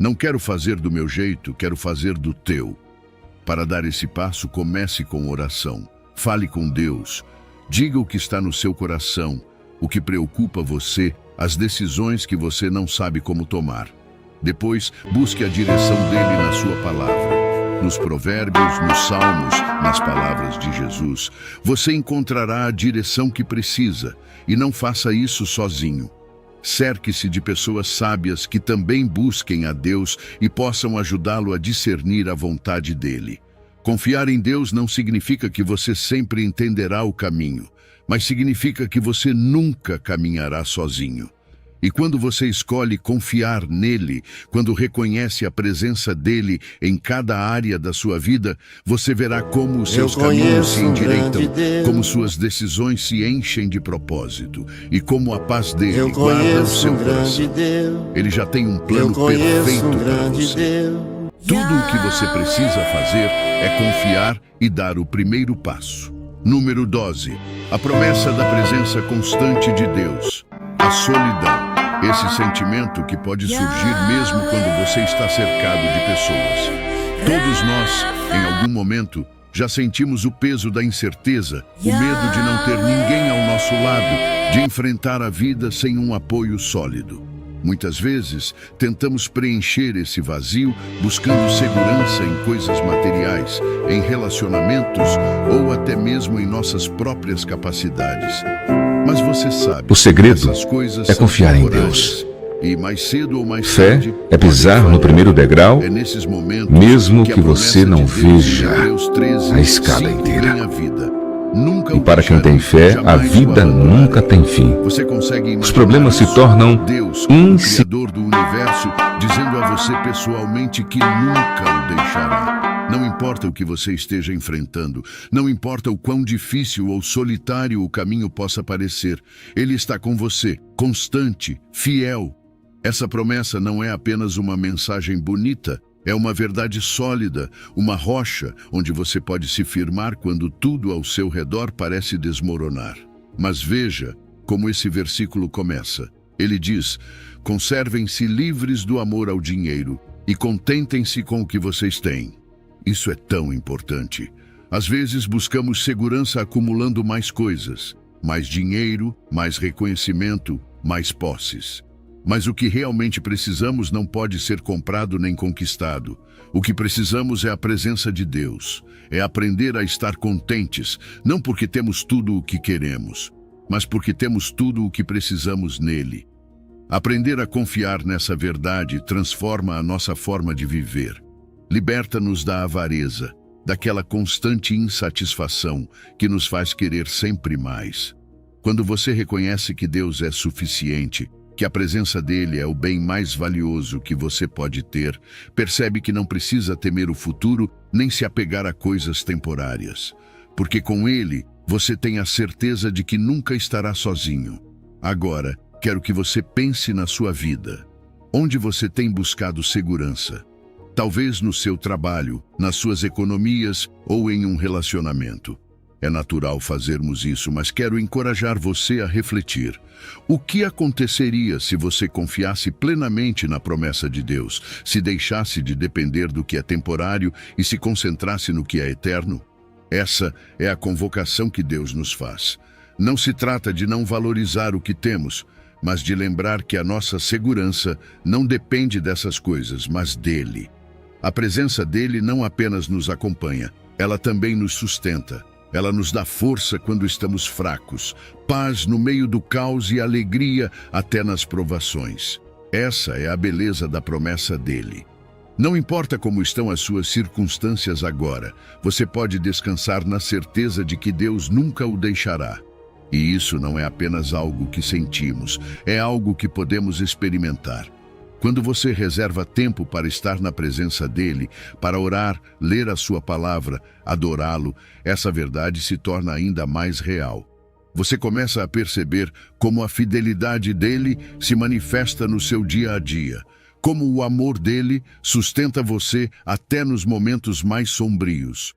S1: Não quero fazer do meu jeito, quero fazer do teu. Para dar esse passo, comece com oração. Fale com Deus. Diga o que está no seu coração, o que preocupa você, as decisões que você não sabe como tomar. Depois, busque a direção dele na sua palavra. Nos provérbios, nos salmos, nas palavras de Jesus, você encontrará a direção que precisa, e não faça isso sozinho. Cerque-se de pessoas sábias que também busquem a Deus e possam ajudá-lo a discernir a vontade dele. Confiar em Deus não significa que você sempre entenderá o caminho, mas significa que você nunca caminhará sozinho. E quando você escolhe confiar nele, quando reconhece a presença dele em cada área da sua vida, você verá como os seus caminhos se endireitam, como suas decisões se enchem de propósito e como a paz dele guarda o seu coração. Ele já tem um plano perfeito para você. Tudo o que você precisa fazer é confiar e dar o primeiro passo. Número 12. A promessa da presença constante de Deus. A solidão. Esse sentimento que pode surgir mesmo quando você está cercado de pessoas. Todos nós, em algum momento, já sentimos o peso da incerteza, o medo de não ter ninguém ao nosso lado, de enfrentar a vida sem um apoio sólido. Muitas vezes, tentamos preencher esse vazio buscando segurança em coisas materiais, em relacionamentos ou até mesmo em nossas próprias capacidades. Mas você sabe,
S2: o segredo
S1: essas coisas
S2: é
S1: são
S2: confiar em
S1: temporárias.
S2: Deus.
S1: E mais cedo ou mais
S2: Fé
S1: tarde,
S2: é pisar no primeiro degrau,
S1: é nesses momentos
S2: mesmo
S1: que a
S2: que você
S1: promessa
S2: não
S1: de Deus em
S2: veja
S1: Hebreus 13,
S2: a escada
S1: 5
S2: inteira.
S1: ganha vida. Nunca
S2: E
S1: o
S2: para quem tem
S1: deixarei,
S2: fé, a
S1: jamais o
S2: vida
S1: abandonarei.
S2: nunca tem fim.
S1: Você consegue
S2: Os
S1: imaginar
S2: problemas se
S1: isso?
S2: tornam
S1: Deus, o Criador do Universo, dizendo a você pessoalmente que nunca o deixará. Não importa o que você esteja enfrentando, não importa o quão difícil ou solitário o caminho possa parecer, Ele está com você, constante, fiel. Essa promessa não é apenas uma mensagem bonita, é uma verdade sólida, uma rocha onde você pode se firmar quando tudo ao seu redor parece desmoronar. Mas veja como esse versículo começa. Ele diz: conservem-se livres do amor ao dinheiro e contentem-se com o que vocês têm. Isso é tão importante. Às vezes buscamos segurança acumulando mais coisas, mais dinheiro, mais reconhecimento, mais posses. Mas o que realmente precisamos não pode ser comprado nem conquistado. O que precisamos é a presença de Deus. É aprender a estar contentes, não porque temos tudo o que queremos, mas porque temos tudo o que precisamos nele. Aprender a confiar nessa verdade transforma a nossa forma de viver. Liberta-nos da avareza, daquela constante insatisfação que nos faz querer sempre mais. Quando você reconhece que Deus é suficiente, que a presença dele é o bem mais valioso que você pode ter, percebe que não precisa temer o futuro nem se apegar a coisas temporárias. Porque com ele, você tem a certeza de que nunca estará sozinho. Agora, quero que você pense na sua vida. Onde você tem buscado segurança? Talvez no seu trabalho, nas suas economias ou em um relacionamento. É natural fazermos isso, mas quero encorajar você a refletir. O que aconteceria se você confiasse plenamente na promessa de Deus, se deixasse de depender do que é temporário e se concentrasse no que é eterno? Essa é a convocação que Deus nos faz. Não se trata de não valorizar o que temos, mas de lembrar que a nossa segurança não depende dessas coisas, mas dele. A presença dele não apenas nos acompanha, ela também nos sustenta. Ela nos dá força quando estamos fracos, paz no meio do caos e alegria até nas provações. Essa é a beleza da promessa dele. Não importa como estão as suas circunstâncias agora, você pode descansar na certeza de que Deus nunca o deixará. E isso não é apenas algo que sentimos, é algo que podemos experimentar. Quando você reserva tempo para estar na presença dele, para orar, ler a sua palavra, adorá-lo, essa verdade se torna ainda mais real. Você começa a perceber como a fidelidade dele se manifesta no seu dia a dia, como o amor dele sustenta você até nos momentos mais sombrios.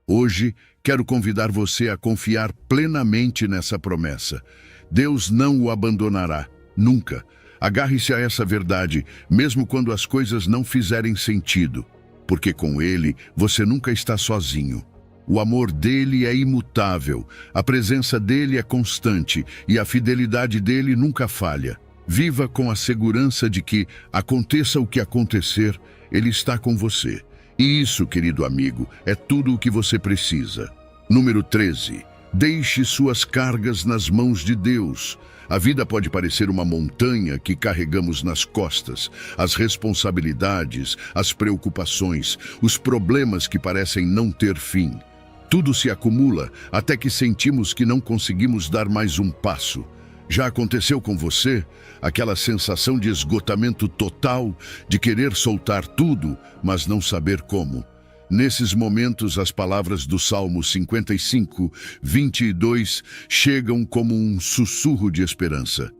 S1: Hoje, quero convidar você a confiar plenamente nessa promessa. Deus não o abandonará, nunca. Agarre-se a essa verdade, mesmo quando as coisas não fizerem sentido, porque com ele você nunca está sozinho. O amor dele é imutável, a presença dele é constante e a fidelidade dele nunca falha. Viva com a segurança de que, aconteça o que acontecer, ele está com você. E isso, querido amigo, é tudo o que você precisa. Número 13. Deixe suas cargas nas mãos de Deus. A vida pode parecer uma montanha que carregamos nas costas. As responsabilidades, as preocupações, os problemas que parecem não ter fim. Tudo se acumula até que sentimos que não conseguimos dar mais um passo. Já aconteceu com você? Aquela sensação de esgotamento total, de querer soltar tudo, mas não saber como. Nesses momentos, as palavras do Salmo 55, 22 chegam como um sussurro de esperança.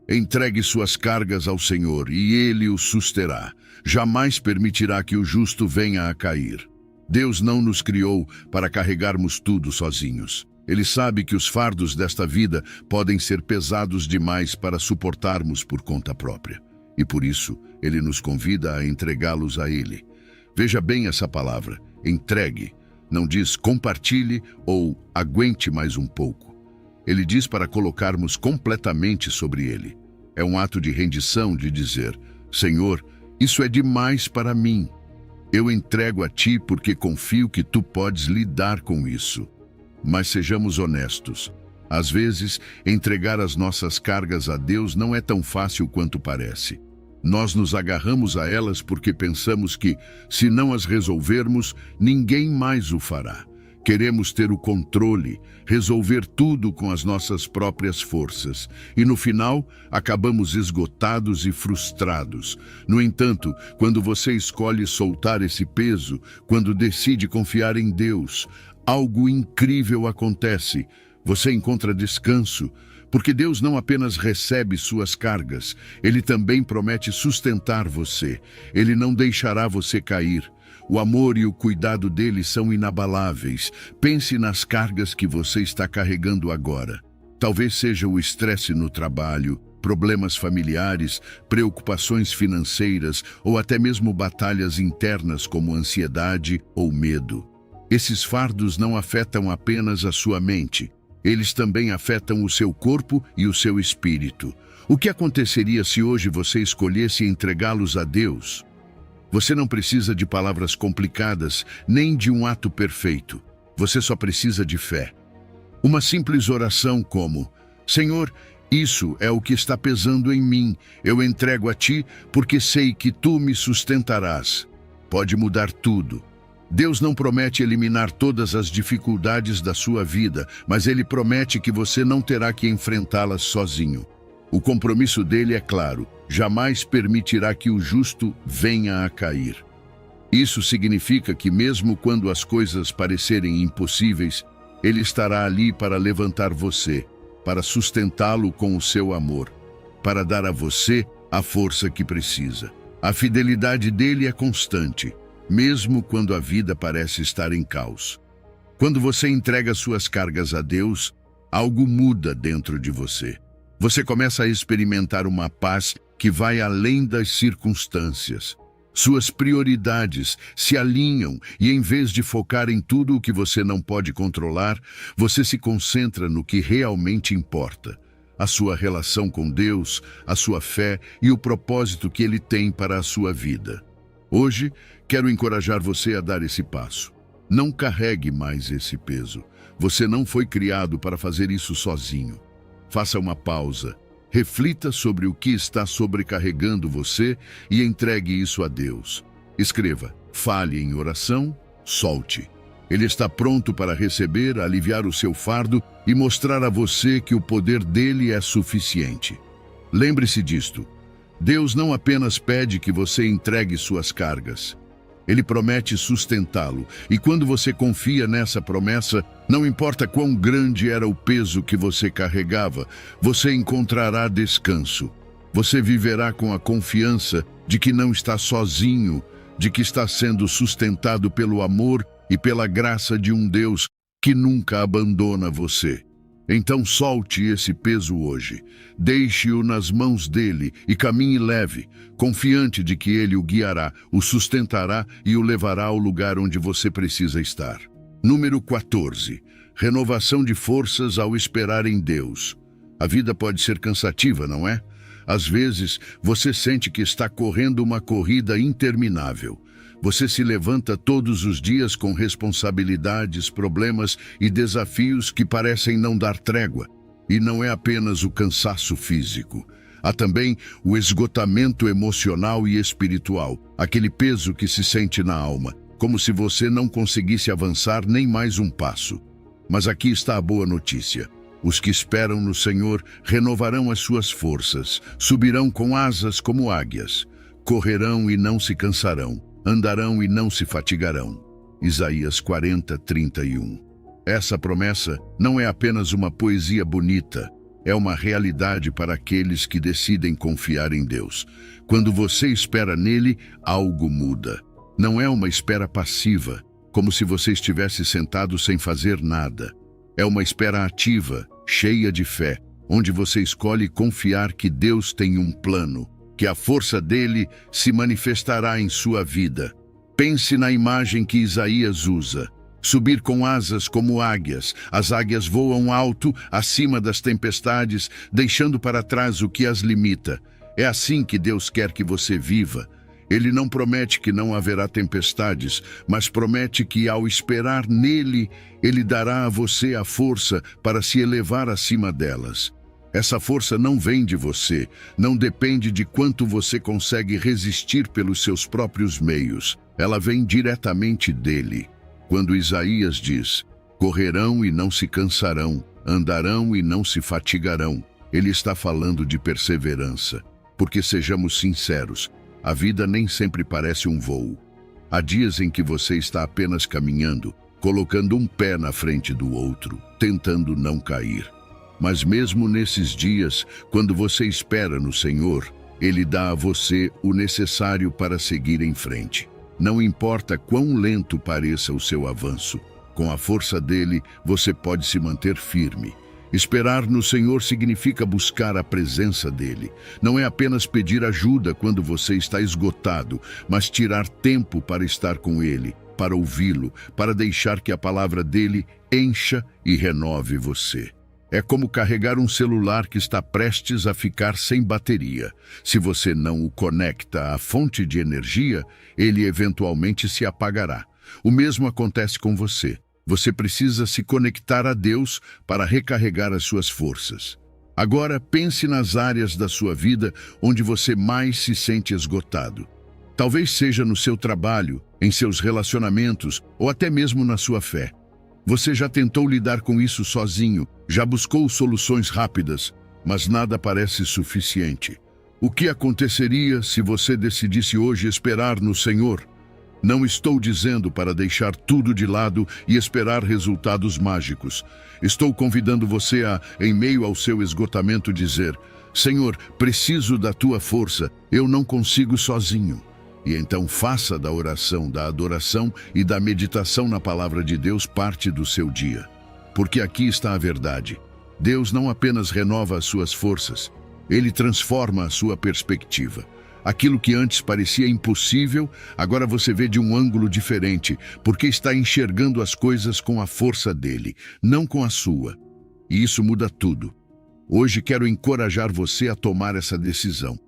S1: Entregue suas cargas ao Senhor e Ele o susterá. Jamais permitirá que o justo venha a cair. Deus não nos criou para carregarmos tudo sozinhos. Ele sabe que os fardos desta vida podem ser pesados demais para suportarmos por conta própria. E por isso, Ele nos convida a entregá-los a Ele. Veja bem essa palavra, entregue. Não diz compartilhe ou aguente mais um pouco. Ele diz para colocarmos completamente sobre Ele. É um ato de rendição, de dizer, Senhor, isso é demais para mim. Eu entrego a Ti porque confio que Tu podes lidar com isso. Mas sejamos honestos. Às vezes, entregar as nossas cargas a Deus não é tão fácil quanto parece. Nós nos agarramos a elas porque pensamos que, se não as resolvermos, ninguém mais o fará. Queremos ter o controle, resolver tudo com as nossas próprias forças. E no final, acabamos esgotados e frustrados. No entanto, quando você escolhe soltar esse peso, quando decide confiar em Deus, algo incrível acontece. Você encontra descanso, porque Deus não apenas recebe suas cargas, Ele também promete sustentar você. Ele não deixará você cair. O amor e o cuidado dele são inabaláveis. Pense nas cargas que você está carregando agora. Talvez seja o estresse no trabalho, problemas familiares, preocupações financeiras ou até mesmo batalhas internas como ansiedade ou medo. Esses fardos não afetam apenas a sua mente. Eles também afetam o seu corpo e o seu espírito. O que aconteceria se hoje você escolhesse entregá-los a Deus? Você não precisa de palavras complicadas, nem de um ato perfeito. Você só precisa de fé. Uma simples oração como: Senhor, isso é o que está pesando em mim. Eu entrego a Ti porque sei que Tu me sustentarás. Pode mudar tudo. Deus não promete eliminar todas as dificuldades da sua vida, mas Ele promete que você não terá que enfrentá-las sozinho. O compromisso dele é claro: jamais permitirá que o justo venha a cair. Isso significa que mesmo quando as coisas parecerem impossíveis, Ele estará ali para levantar você, para sustentá-lo com o seu amor, para dar a você a força que precisa. A fidelidade dele é constante, mesmo quando a vida parece estar em caos. Quando você entrega suas cargas a Deus, algo muda dentro de você. Você começa a experimentar uma paz que vai além das circunstâncias. Suas prioridades se alinham e, em vez de focar em tudo o que você não pode controlar, você se concentra no que realmente importa: a sua relação com Deus, a sua fé e o propósito que Ele tem para a sua vida. Hoje, quero encorajar você a dar esse passo. Não carregue mais esse peso. Você não foi criado para fazer isso sozinho. Faça uma pausa, reflita sobre o que está sobrecarregando você e entregue isso a Deus. Escreva, fale em oração, solte. Ele está pronto para receber, aliviar o seu fardo e mostrar a você que o poder dele é suficiente. Lembre-se disto: Deus não apenas pede que você entregue suas cargas. Ele promete sustentá-lo, e quando você confia nessa promessa, não importa quão grande era o peso que você carregava, você encontrará descanso. Você viverá com a confiança de que não está sozinho, de que está sendo sustentado pelo amor e pela graça de um Deus que nunca abandona você. Então solte esse peso hoje, deixe-o nas mãos dele e caminhe leve, confiante de que ele o guiará, o sustentará e o levará ao lugar onde você precisa estar. Número 14. Renovação de forças ao esperar em Deus. A vida pode ser cansativa, não é? Às vezes, você sente que está correndo uma corrida interminável. Você se levanta todos os dias com responsabilidades, problemas e desafios que parecem não dar trégua. E não é apenas o cansaço físico. Há também o esgotamento emocional e espiritual, aquele peso que se sente na alma, como se você não conseguisse avançar nem mais um passo. Mas aqui está a boa notícia. Os que esperam no Senhor renovarão as suas forças, subirão com asas como águias, correrão e não se cansarão, andarão e não se fatigarão. Isaías 40:31. Essa promessa não é apenas uma poesia bonita, é uma realidade para aqueles que decidem confiar em Deus. Quando você espera nele, algo muda. Não é uma espera passiva, como se você estivesse sentado sem fazer nada. É uma espera ativa, cheia de fé, onde você escolhe confiar que Deus tem um plano, que a força dele se manifestará em sua vida. Pense na imagem que Isaías usa: subir com asas como águias. As águias voam alto, acima das tempestades, deixando para trás o que as limita. É assim que Deus quer que você viva. Ele não promete que não haverá tempestades, mas promete que, ao esperar nele, ele dará a você a força para se elevar acima delas. Essa força não vem de você, não depende de quanto você consegue resistir pelos seus próprios meios. Ela vem diretamente dele. Quando Isaías diz: correrão e não se cansarão, andarão e não se fatigarão, ele está falando de perseverança. Porque, sejamos sinceros, a vida nem sempre parece um voo. Há dias em que você está apenas caminhando, colocando um pé na frente do outro, tentando não cair. Mas mesmo nesses dias, quando você espera no Senhor, Ele dá a você o necessário para seguir em frente. Não importa quão lento pareça o seu avanço, com a força dele, você pode se manter firme. Esperar no Senhor significa buscar a presença dele. Não é apenas pedir ajuda quando você está esgotado, mas tirar tempo para estar com ele, para ouvi-lo, para deixar que a palavra dele encha e renove você. É como carregar um celular que está prestes a ficar sem bateria. Se você não o conecta à fonte de energia, ele eventualmente se apagará. O mesmo acontece com você. Você precisa se conectar a Deus para recarregar as suas forças. Agora, pense nas áreas da sua vida onde você mais se sente esgotado. Talvez seja no seu trabalho, em seus relacionamentos ou até mesmo na sua fé. Você já tentou lidar com isso sozinho, já buscou soluções rápidas, mas nada parece suficiente. O que aconteceria se você decidisse hoje esperar no Senhor? Não estou dizendo para deixar tudo de lado e esperar resultados mágicos. Estou convidando você a, em meio ao seu esgotamento, dizer: Senhor, preciso da tua força, eu não consigo sozinho. E então faça da oração, da adoração e da meditação na palavra de Deus parte do seu dia. Porque aqui está a verdade. Deus não apenas renova as suas forças, Ele transforma a sua perspectiva. Aquilo que antes parecia impossível, agora você vê de um ângulo diferente, porque está enxergando as coisas com a força dele, não com a sua. E isso muda tudo. Hoje quero encorajar você a tomar essa decisão.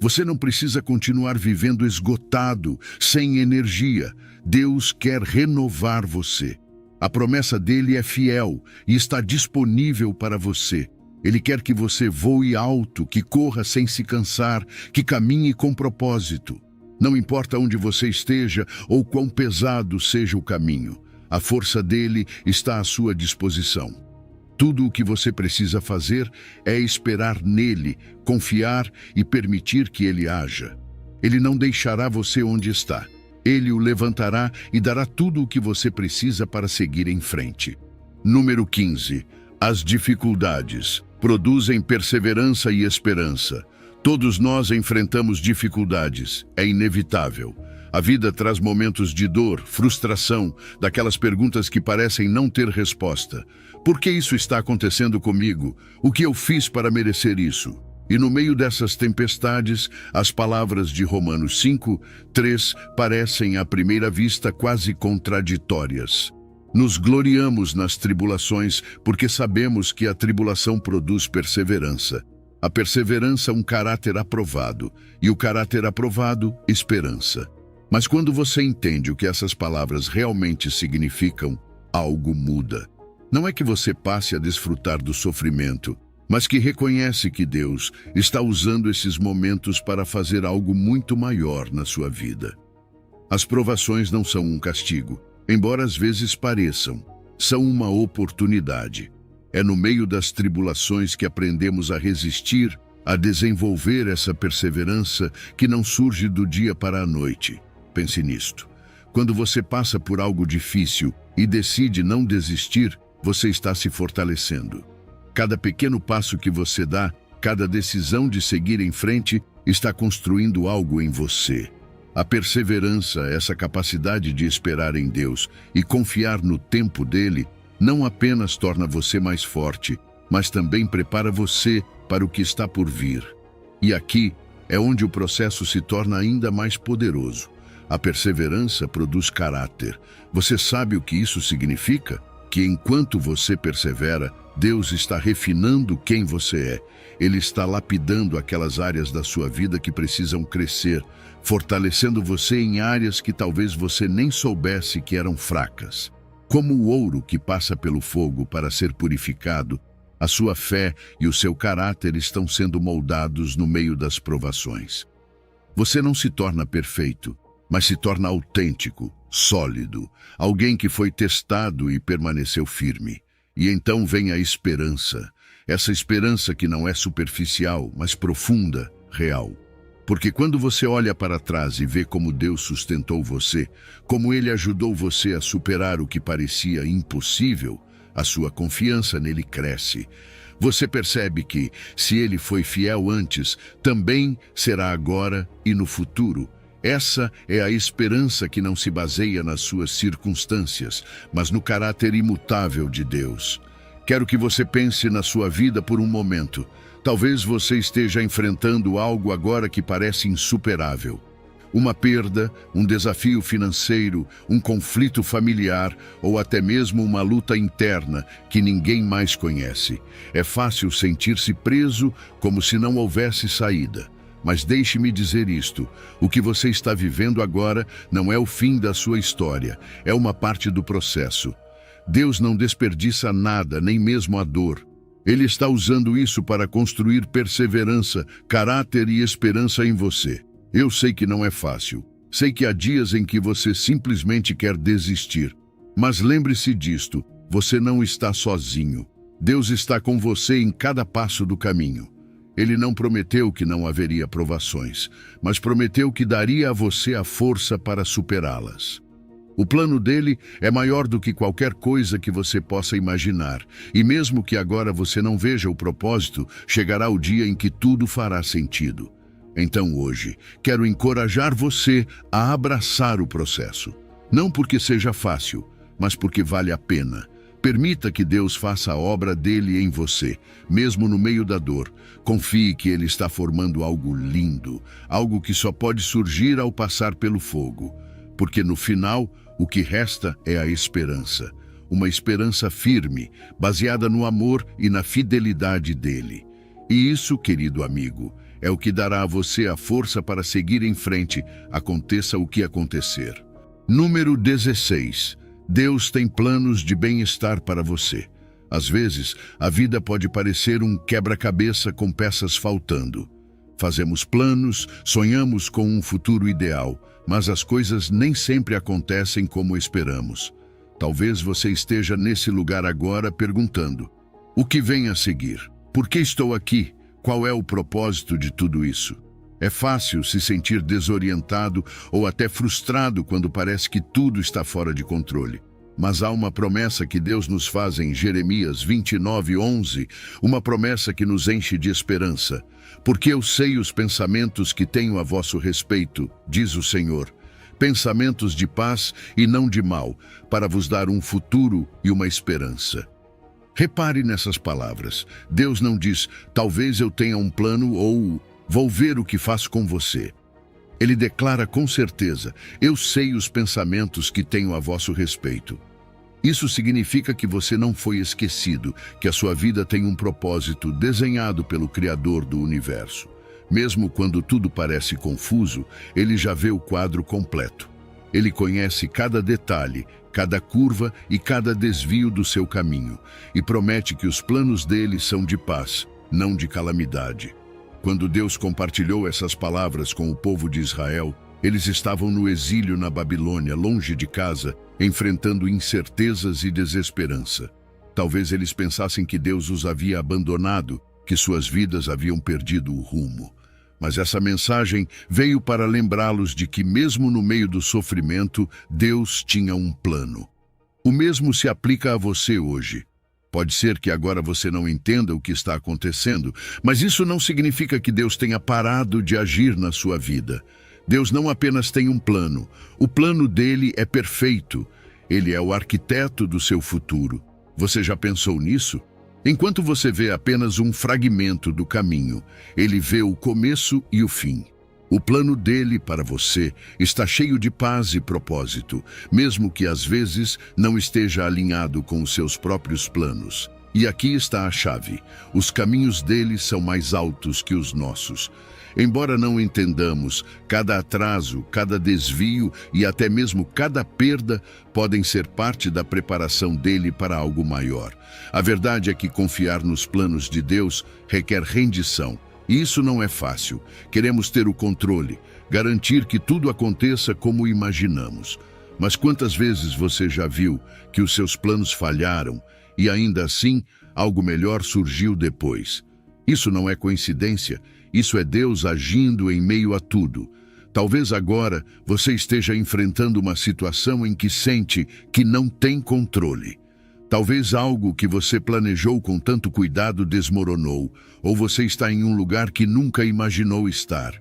S1: Você não precisa continuar vivendo esgotado, sem energia. Deus quer renovar você. A promessa dele é fiel e está disponível para você. Ele quer que você voe alto, que corra sem se cansar, que caminhe com propósito. Não importa onde você esteja ou quão pesado seja o caminho, a força dele está à sua disposição. Tudo o que você precisa fazer é esperar nele, confiar e permitir que ele haja. Ele não deixará você onde está. Ele o levantará e dará tudo o que você precisa para seguir em frente. Número 15. As dificuldades produzem perseverança e esperança. Todos nós enfrentamos dificuldades, é inevitável. A vida traz momentos de dor, frustração, daquelas perguntas que parecem não ter resposta. Por que isso está acontecendo comigo? O que eu fiz para merecer isso? E no meio dessas tempestades, as palavras de Romanos 5:3 parecem à primeira vista quase contraditórias. Nos gloriamos nas tribulações porque sabemos que a tribulação produz perseverança. A perseverança, um caráter aprovado, e o caráter aprovado, esperança. Mas quando você entende o que essas palavras realmente significam, algo muda. Não é que você passe a desfrutar do sofrimento, mas que reconhece que Deus está usando esses momentos para fazer algo muito maior na sua vida. As provações não são um castigo, embora às vezes pareçam, são uma oportunidade. É no meio das tribulações que aprendemos a resistir, a desenvolver essa perseverança que não surge do dia para a noite. Pense nisto. Quando você passa por algo difícil e decide não desistir, você está se fortalecendo. Cada pequeno passo que você dá, cada decisão de seguir em frente, está construindo algo em você. A perseverança, essa capacidade de esperar em Deus e confiar no tempo dele, não apenas torna você mais forte, mas também prepara você para o que está por vir. E aqui é onde o processo se torna ainda mais poderoso. A perseverança produz caráter. Você sabe o que isso significa? Que enquanto você persevera, Deus está refinando quem você é. Ele está lapidando aquelas áreas da sua vida que precisam crescer, fortalecendo você em áreas que talvez você nem soubesse que eram fracas. Como o ouro que passa pelo fogo para ser purificado, A sua fé e o seu caráter estão sendo moldados no meio das provações. Você não se torna perfeito, mas se torna autêntico, sólido, alguém que foi testado e permaneceu firme. E então vem a esperança, essa esperança que não é superficial, mas profunda, real. Porque quando você olha para trás e vê como Deus sustentou você, como Ele ajudou você a superar o que parecia impossível, a sua confiança nele cresce. Você percebe que, se Ele foi fiel antes, também será agora e no futuro. Essa é a esperança que não se baseia nas suas circunstâncias, mas no caráter imutável de Deus. Quero que você pense na sua vida por um momento. Talvez você esteja enfrentando algo agora que parece insuperável. Uma perda, um desafio financeiro, um conflito familiar ou até mesmo uma luta interna que ninguém mais conhece. É fácil sentir-se preso como se não houvesse saída. Mas deixe-me dizer isto, o que você está vivendo agora não é o fim da sua história, é uma parte do processo. Deus não desperdiça nada, nem mesmo a dor. Ele está usando isso para construir perseverança, caráter e esperança em você. Eu sei que não é fácil. Sei que há dias em que você simplesmente quer desistir. Mas lembre-se disto, você não está sozinho. Deus está com você em cada passo do caminho. Ele não prometeu que não haveria provações, mas prometeu que daria a você a força para superá-las. O plano dele é maior do que qualquer coisa que você possa imaginar, e mesmo que agora você não veja o propósito, chegará o dia em que tudo fará sentido. Então hoje, quero encorajar você a abraçar o processo. Não porque seja fácil, mas porque vale a pena. Permita que Deus faça a obra dele em você, mesmo no meio da dor. Confie que ele está formando algo lindo, algo que só pode surgir ao passar pelo fogo. Porque no final, o que resta é a esperança. Uma esperança firme, baseada no amor e na fidelidade dele. E isso, querido amigo, é o que dará a você a força para seguir em frente, aconteça o que acontecer. Número 16. Deus tem planos de bem-estar para você. Às vezes, a vida pode parecer um quebra-cabeça com peças faltando. Fazemos planos, sonhamos com um futuro ideal, mas as coisas nem sempre acontecem como esperamos. Talvez você esteja nesse lugar agora perguntando: o que vem a seguir? Por que estou aqui? Qual é o propósito de tudo isso? É fácil se sentir desorientado ou até frustrado quando parece que tudo está fora de controle. Mas há uma promessa que Deus nos faz em Jeremias 29:11, uma promessa que nos enche de esperança. Porque eu sei os pensamentos que tenho a vosso respeito, diz o Senhor, pensamentos de paz e não de mal, para vos dar um futuro e uma esperança. Repare nessas palavras. Deus não diz, talvez eu tenha um plano ou vou ver o que faço com você. Ele declara com certeza, eu sei os pensamentos que tenho a vosso respeito. Isso significa que você não foi esquecido, que a sua vida tem um propósito desenhado pelo Criador do universo. Mesmo quando tudo parece confuso, ele já vê o quadro completo. Ele conhece cada detalhe, cada curva e cada desvio do seu caminho, e promete que os planos dele são de paz, não de calamidade. Quando Deus compartilhou essas palavras com o povo de Israel, eles estavam no exílio na Babilônia, longe de casa, enfrentando incertezas e desesperança. Talvez eles pensassem que Deus os havia abandonado, que suas vidas haviam perdido o rumo. Mas essa mensagem veio para lembrá-los de que, mesmo no meio do sofrimento, Deus tinha um plano. O mesmo se aplica a você hoje. Pode ser que agora você não entenda o que está acontecendo, mas isso não significa que Deus tenha parado de agir na sua vida. Deus não apenas tem um plano. O plano dele é perfeito. Ele é o arquiteto do seu futuro. Você já pensou nisso? Enquanto você vê apenas um fragmento do caminho, ele vê o começo e o fim. O plano dele para você está cheio de paz e propósito, mesmo que às vezes não esteja alinhado com os seus próprios planos. E aqui está a chave. Os caminhos dele são mais altos que os nossos. Embora não entendamos, cada atraso, cada desvio e até mesmo cada perda podem ser parte da preparação dele para algo maior. A verdade é que confiar nos planos de Deus requer rendição. E isso não é fácil. Queremos ter o controle, garantir que tudo aconteça como imaginamos. Mas quantas vezes você já viu que os seus planos falharam e ainda assim algo melhor surgiu depois? Isso não é coincidência, isso é Deus agindo em meio a tudo. Talvez agora você esteja enfrentando uma situação em que sente que não tem controle. Talvez algo que você planejou com tanto cuidado desmoronou, ou você está em um lugar que nunca imaginou estar.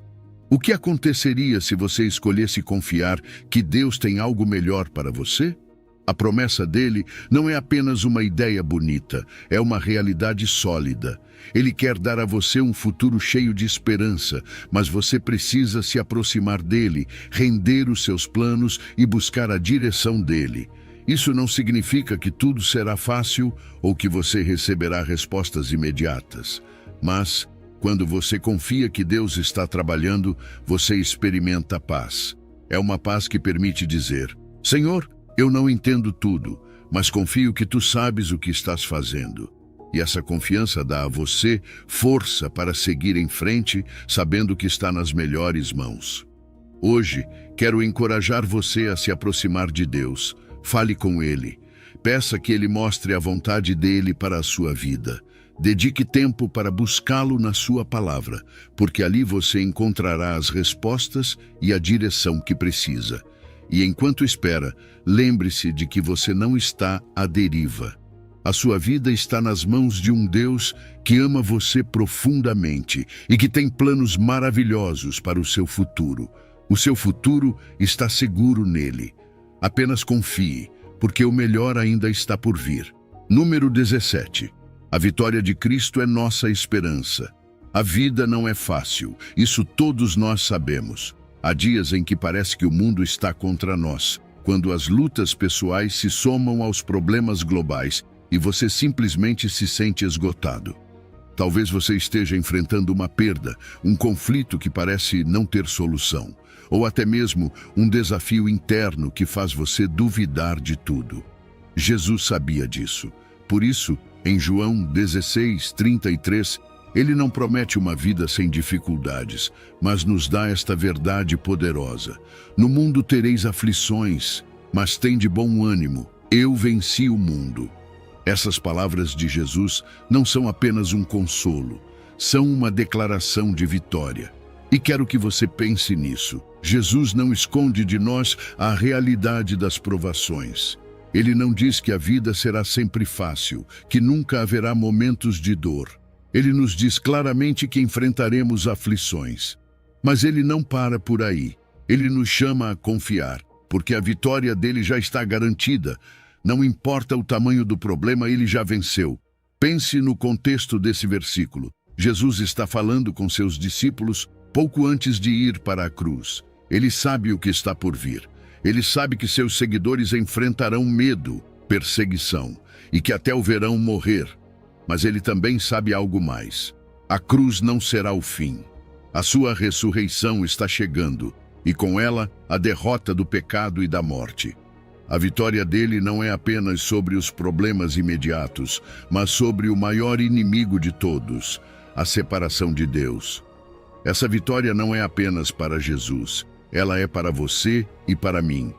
S1: O que aconteceria se você escolhesse confiar que Deus tem algo melhor para você? A promessa dele não é apenas uma ideia bonita, é uma realidade sólida. Ele quer dar a você um futuro cheio de esperança, mas você precisa se aproximar dele, render os seus planos e buscar a direção dele. Isso não significa que tudo será fácil ou que você receberá respostas imediatas. Mas, quando você confia que Deus está trabalhando, você experimenta a paz. É uma paz que permite dizer: Senhor, eu não entendo tudo, mas confio que tu sabes o que estás fazendo. E essa confiança dá a você força para seguir em frente, sabendo que está nas melhores mãos. Hoje, quero encorajar você a se aproximar de Deus. Fale com Ele. Peça que Ele mostre a vontade dEle para a sua vida. Dedique tempo para buscá-lo na sua palavra, porque ali você encontrará as respostas e a direção que precisa. E enquanto espera, lembre-se de que você não está à deriva. A sua vida está nas mãos de um Deus que ama você profundamente e que tem planos maravilhosos para o seu futuro. O seu futuro está seguro nele. Apenas confie, porque o melhor ainda está por vir. Número 17. A vitória de Cristo é nossa esperança. A vida não é fácil, isso todos nós sabemos. Há dias em que parece que o mundo está contra nós, quando as lutas pessoais se somam aos problemas globais e você simplesmente se sente esgotado. Talvez você esteja enfrentando uma perda, um conflito que parece não ter solução, ou até mesmo um desafio interno que faz você duvidar de tudo. Jesus sabia disso. Por isso, em João 16:33, ele não promete uma vida sem dificuldades, mas nos dá esta verdade poderosa. No mundo tereis aflições, mas tende bom ânimo. Eu venci o mundo. Essas palavras de Jesus não são apenas um consolo, são uma declaração de vitória. E quero que você pense nisso. Jesus não esconde de nós a realidade das provações. Ele não diz que a vida será sempre fácil, que nunca haverá momentos de dor. Ele nos diz claramente que enfrentaremos aflições. Mas ele não para por aí. Ele nos chama a confiar, porque a vitória dele já está garantida. Não importa o tamanho do problema, ele já venceu. Pense no contexto desse versículo. Jesus está falando com seus discípulos pouco antes de ir para a cruz. Ele sabe o que está por vir. Ele sabe que seus seguidores enfrentarão medo, perseguição e que até o verão morrer. Mas ele também sabe algo mais. A cruz não será o fim. A sua ressurreição está chegando e com ela a derrota do pecado e da morte. A vitória dele não é apenas sobre os problemas imediatos, mas sobre o maior inimigo de todos, a separação de Deus. Essa vitória não é apenas para Jesus, ela é para você e para mim.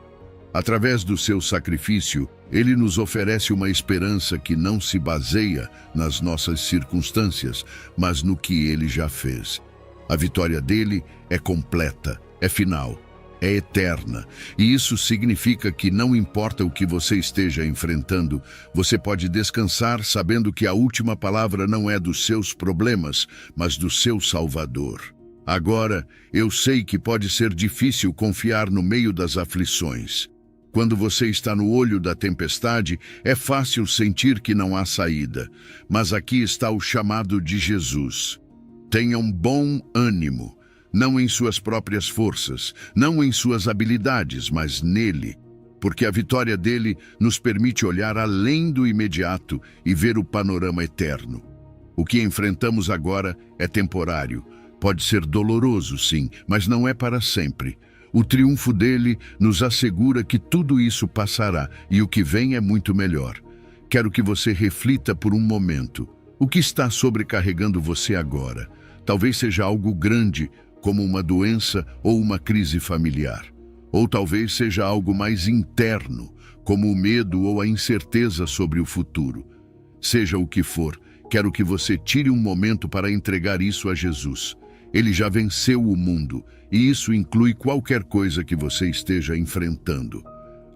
S1: Através do seu sacrifício, ele nos oferece uma esperança que não se baseia nas nossas circunstâncias, mas no que ele já fez. A vitória dele é completa, é final, é eterna. E isso significa que não importa o que você esteja enfrentando, você pode descansar sabendo que a última palavra não é dos seus problemas, mas do seu Salvador. Agora, eu sei que pode ser difícil confiar no meio das aflições. Quando você está no olho da tempestade, é fácil sentir que não há saída. Mas aqui está o chamado de Jesus. Tenham bom ânimo, não em suas próprias forças, não em suas habilidades, mas nele. Porque a vitória dele nos permite olhar além do imediato e ver o panorama eterno. O que enfrentamos agora é temporário. Pode ser doloroso, sim, mas não é para sempre. O triunfo dele nos assegura que tudo isso passará e o que vem é muito melhor. Quero que você reflita por um momento. O que está sobrecarregando você agora? Talvez seja algo grande, como uma doença ou uma crise familiar. Ou talvez seja algo mais interno, como o medo ou a incerteza sobre o futuro. Seja o que for, quero que você tire um momento para entregar isso a Jesus. Ele já venceu o mundo, e isso inclui qualquer coisa que você esteja enfrentando.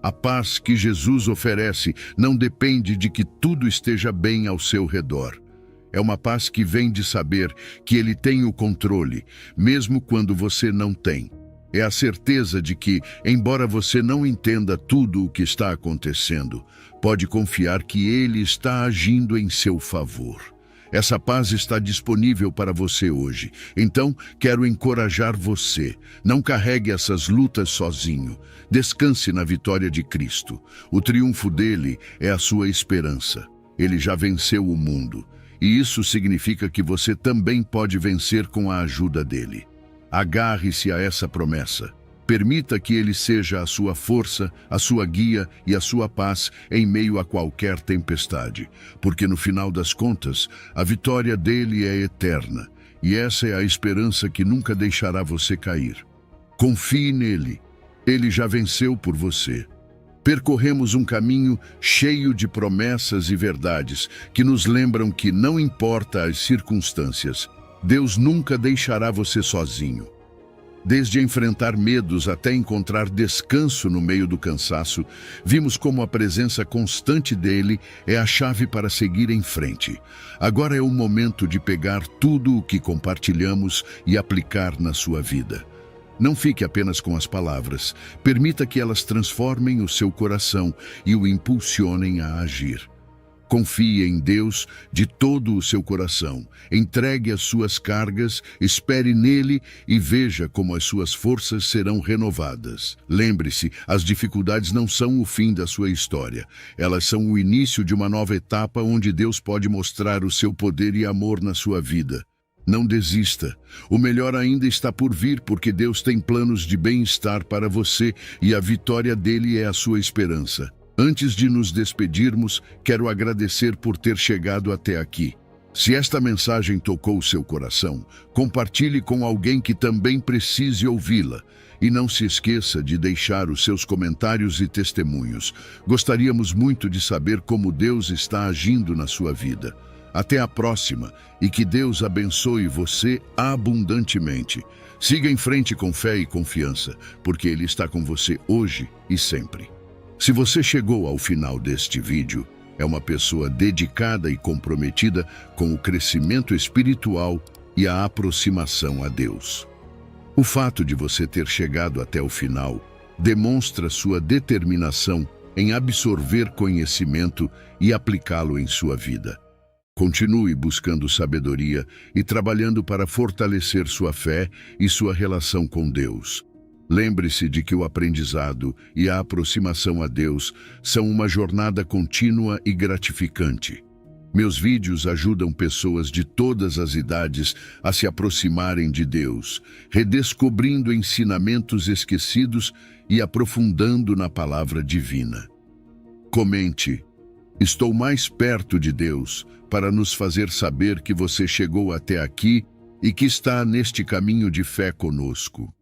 S1: A paz que Jesus oferece não depende de que tudo esteja bem ao seu redor. É uma paz que vem de saber que Ele tem o controle, mesmo quando você não tem. É a certeza de que, embora você não entenda tudo o que está acontecendo, pode confiar que Ele está agindo em seu favor. Essa paz está disponível para você hoje. Então, quero encorajar você. Não carregue essas lutas sozinho. Descanse na vitória de Cristo. O triunfo dele é a sua esperança. Ele já venceu o mundo. E isso significa que você também pode vencer com a ajuda dele. Agarre-se a essa promessa. Permita que ele seja a sua força, a sua guia e a sua paz em meio a qualquer tempestade. Porque no final das contas, a vitória dele é eterna. E essa é a esperança que nunca deixará você cair. Confie nele. Ele já venceu por você. Percorremos um caminho cheio de promessas e verdades que nos lembram que não importa as circunstâncias, Deus nunca deixará você sozinho. Desde enfrentar medos até encontrar descanso no meio do cansaço, vimos como a presença constante dele é a chave para seguir em frente. Agora é o momento de pegar tudo o que compartilhamos e aplicar na sua vida. Não fique apenas com as palavras. Permita que elas transformem o seu coração e o impulsionem a agir. Confie em Deus de todo o seu coração. Entregue as suas cargas, espere nele e veja como as suas forças serão renovadas. Lembre-se, as dificuldades não são o fim da sua história. Elas são o início de uma nova etapa onde Deus pode mostrar o seu poder e amor na sua vida. Não desista. O melhor ainda está por vir, porque Deus tem planos de bem-estar para você e a vitória dele é a sua esperança. Antes de nos despedirmos, quero agradecer por ter chegado até aqui. Se esta mensagem tocou o seu coração, compartilhe com alguém que também precise ouvi-la. E não se esqueça de deixar os seus comentários e testemunhos. Gostaríamos muito de saber como Deus está agindo na sua vida. Até a próxima e que Deus abençoe você abundantemente. Siga em frente com fé e confiança, porque Ele está com você hoje e sempre. Se você chegou ao final deste vídeo, é uma pessoa dedicada e comprometida com o crescimento espiritual e a aproximação a Deus. O fato de você ter chegado até o final demonstra sua determinação em absorver conhecimento e aplicá-lo em sua vida. Continue buscando sabedoria e trabalhando para fortalecer sua fé e sua relação com Deus. Lembre-se de que o aprendizado e a aproximação a Deus são uma jornada contínua e gratificante. Meus vídeos ajudam pessoas de todas as idades a se aproximarem de Deus, redescobrindo ensinamentos esquecidos e aprofundando na palavra divina. Comente: estou mais perto de Deus, para nos fazer saber que você chegou até aqui e que está neste caminho de fé conosco.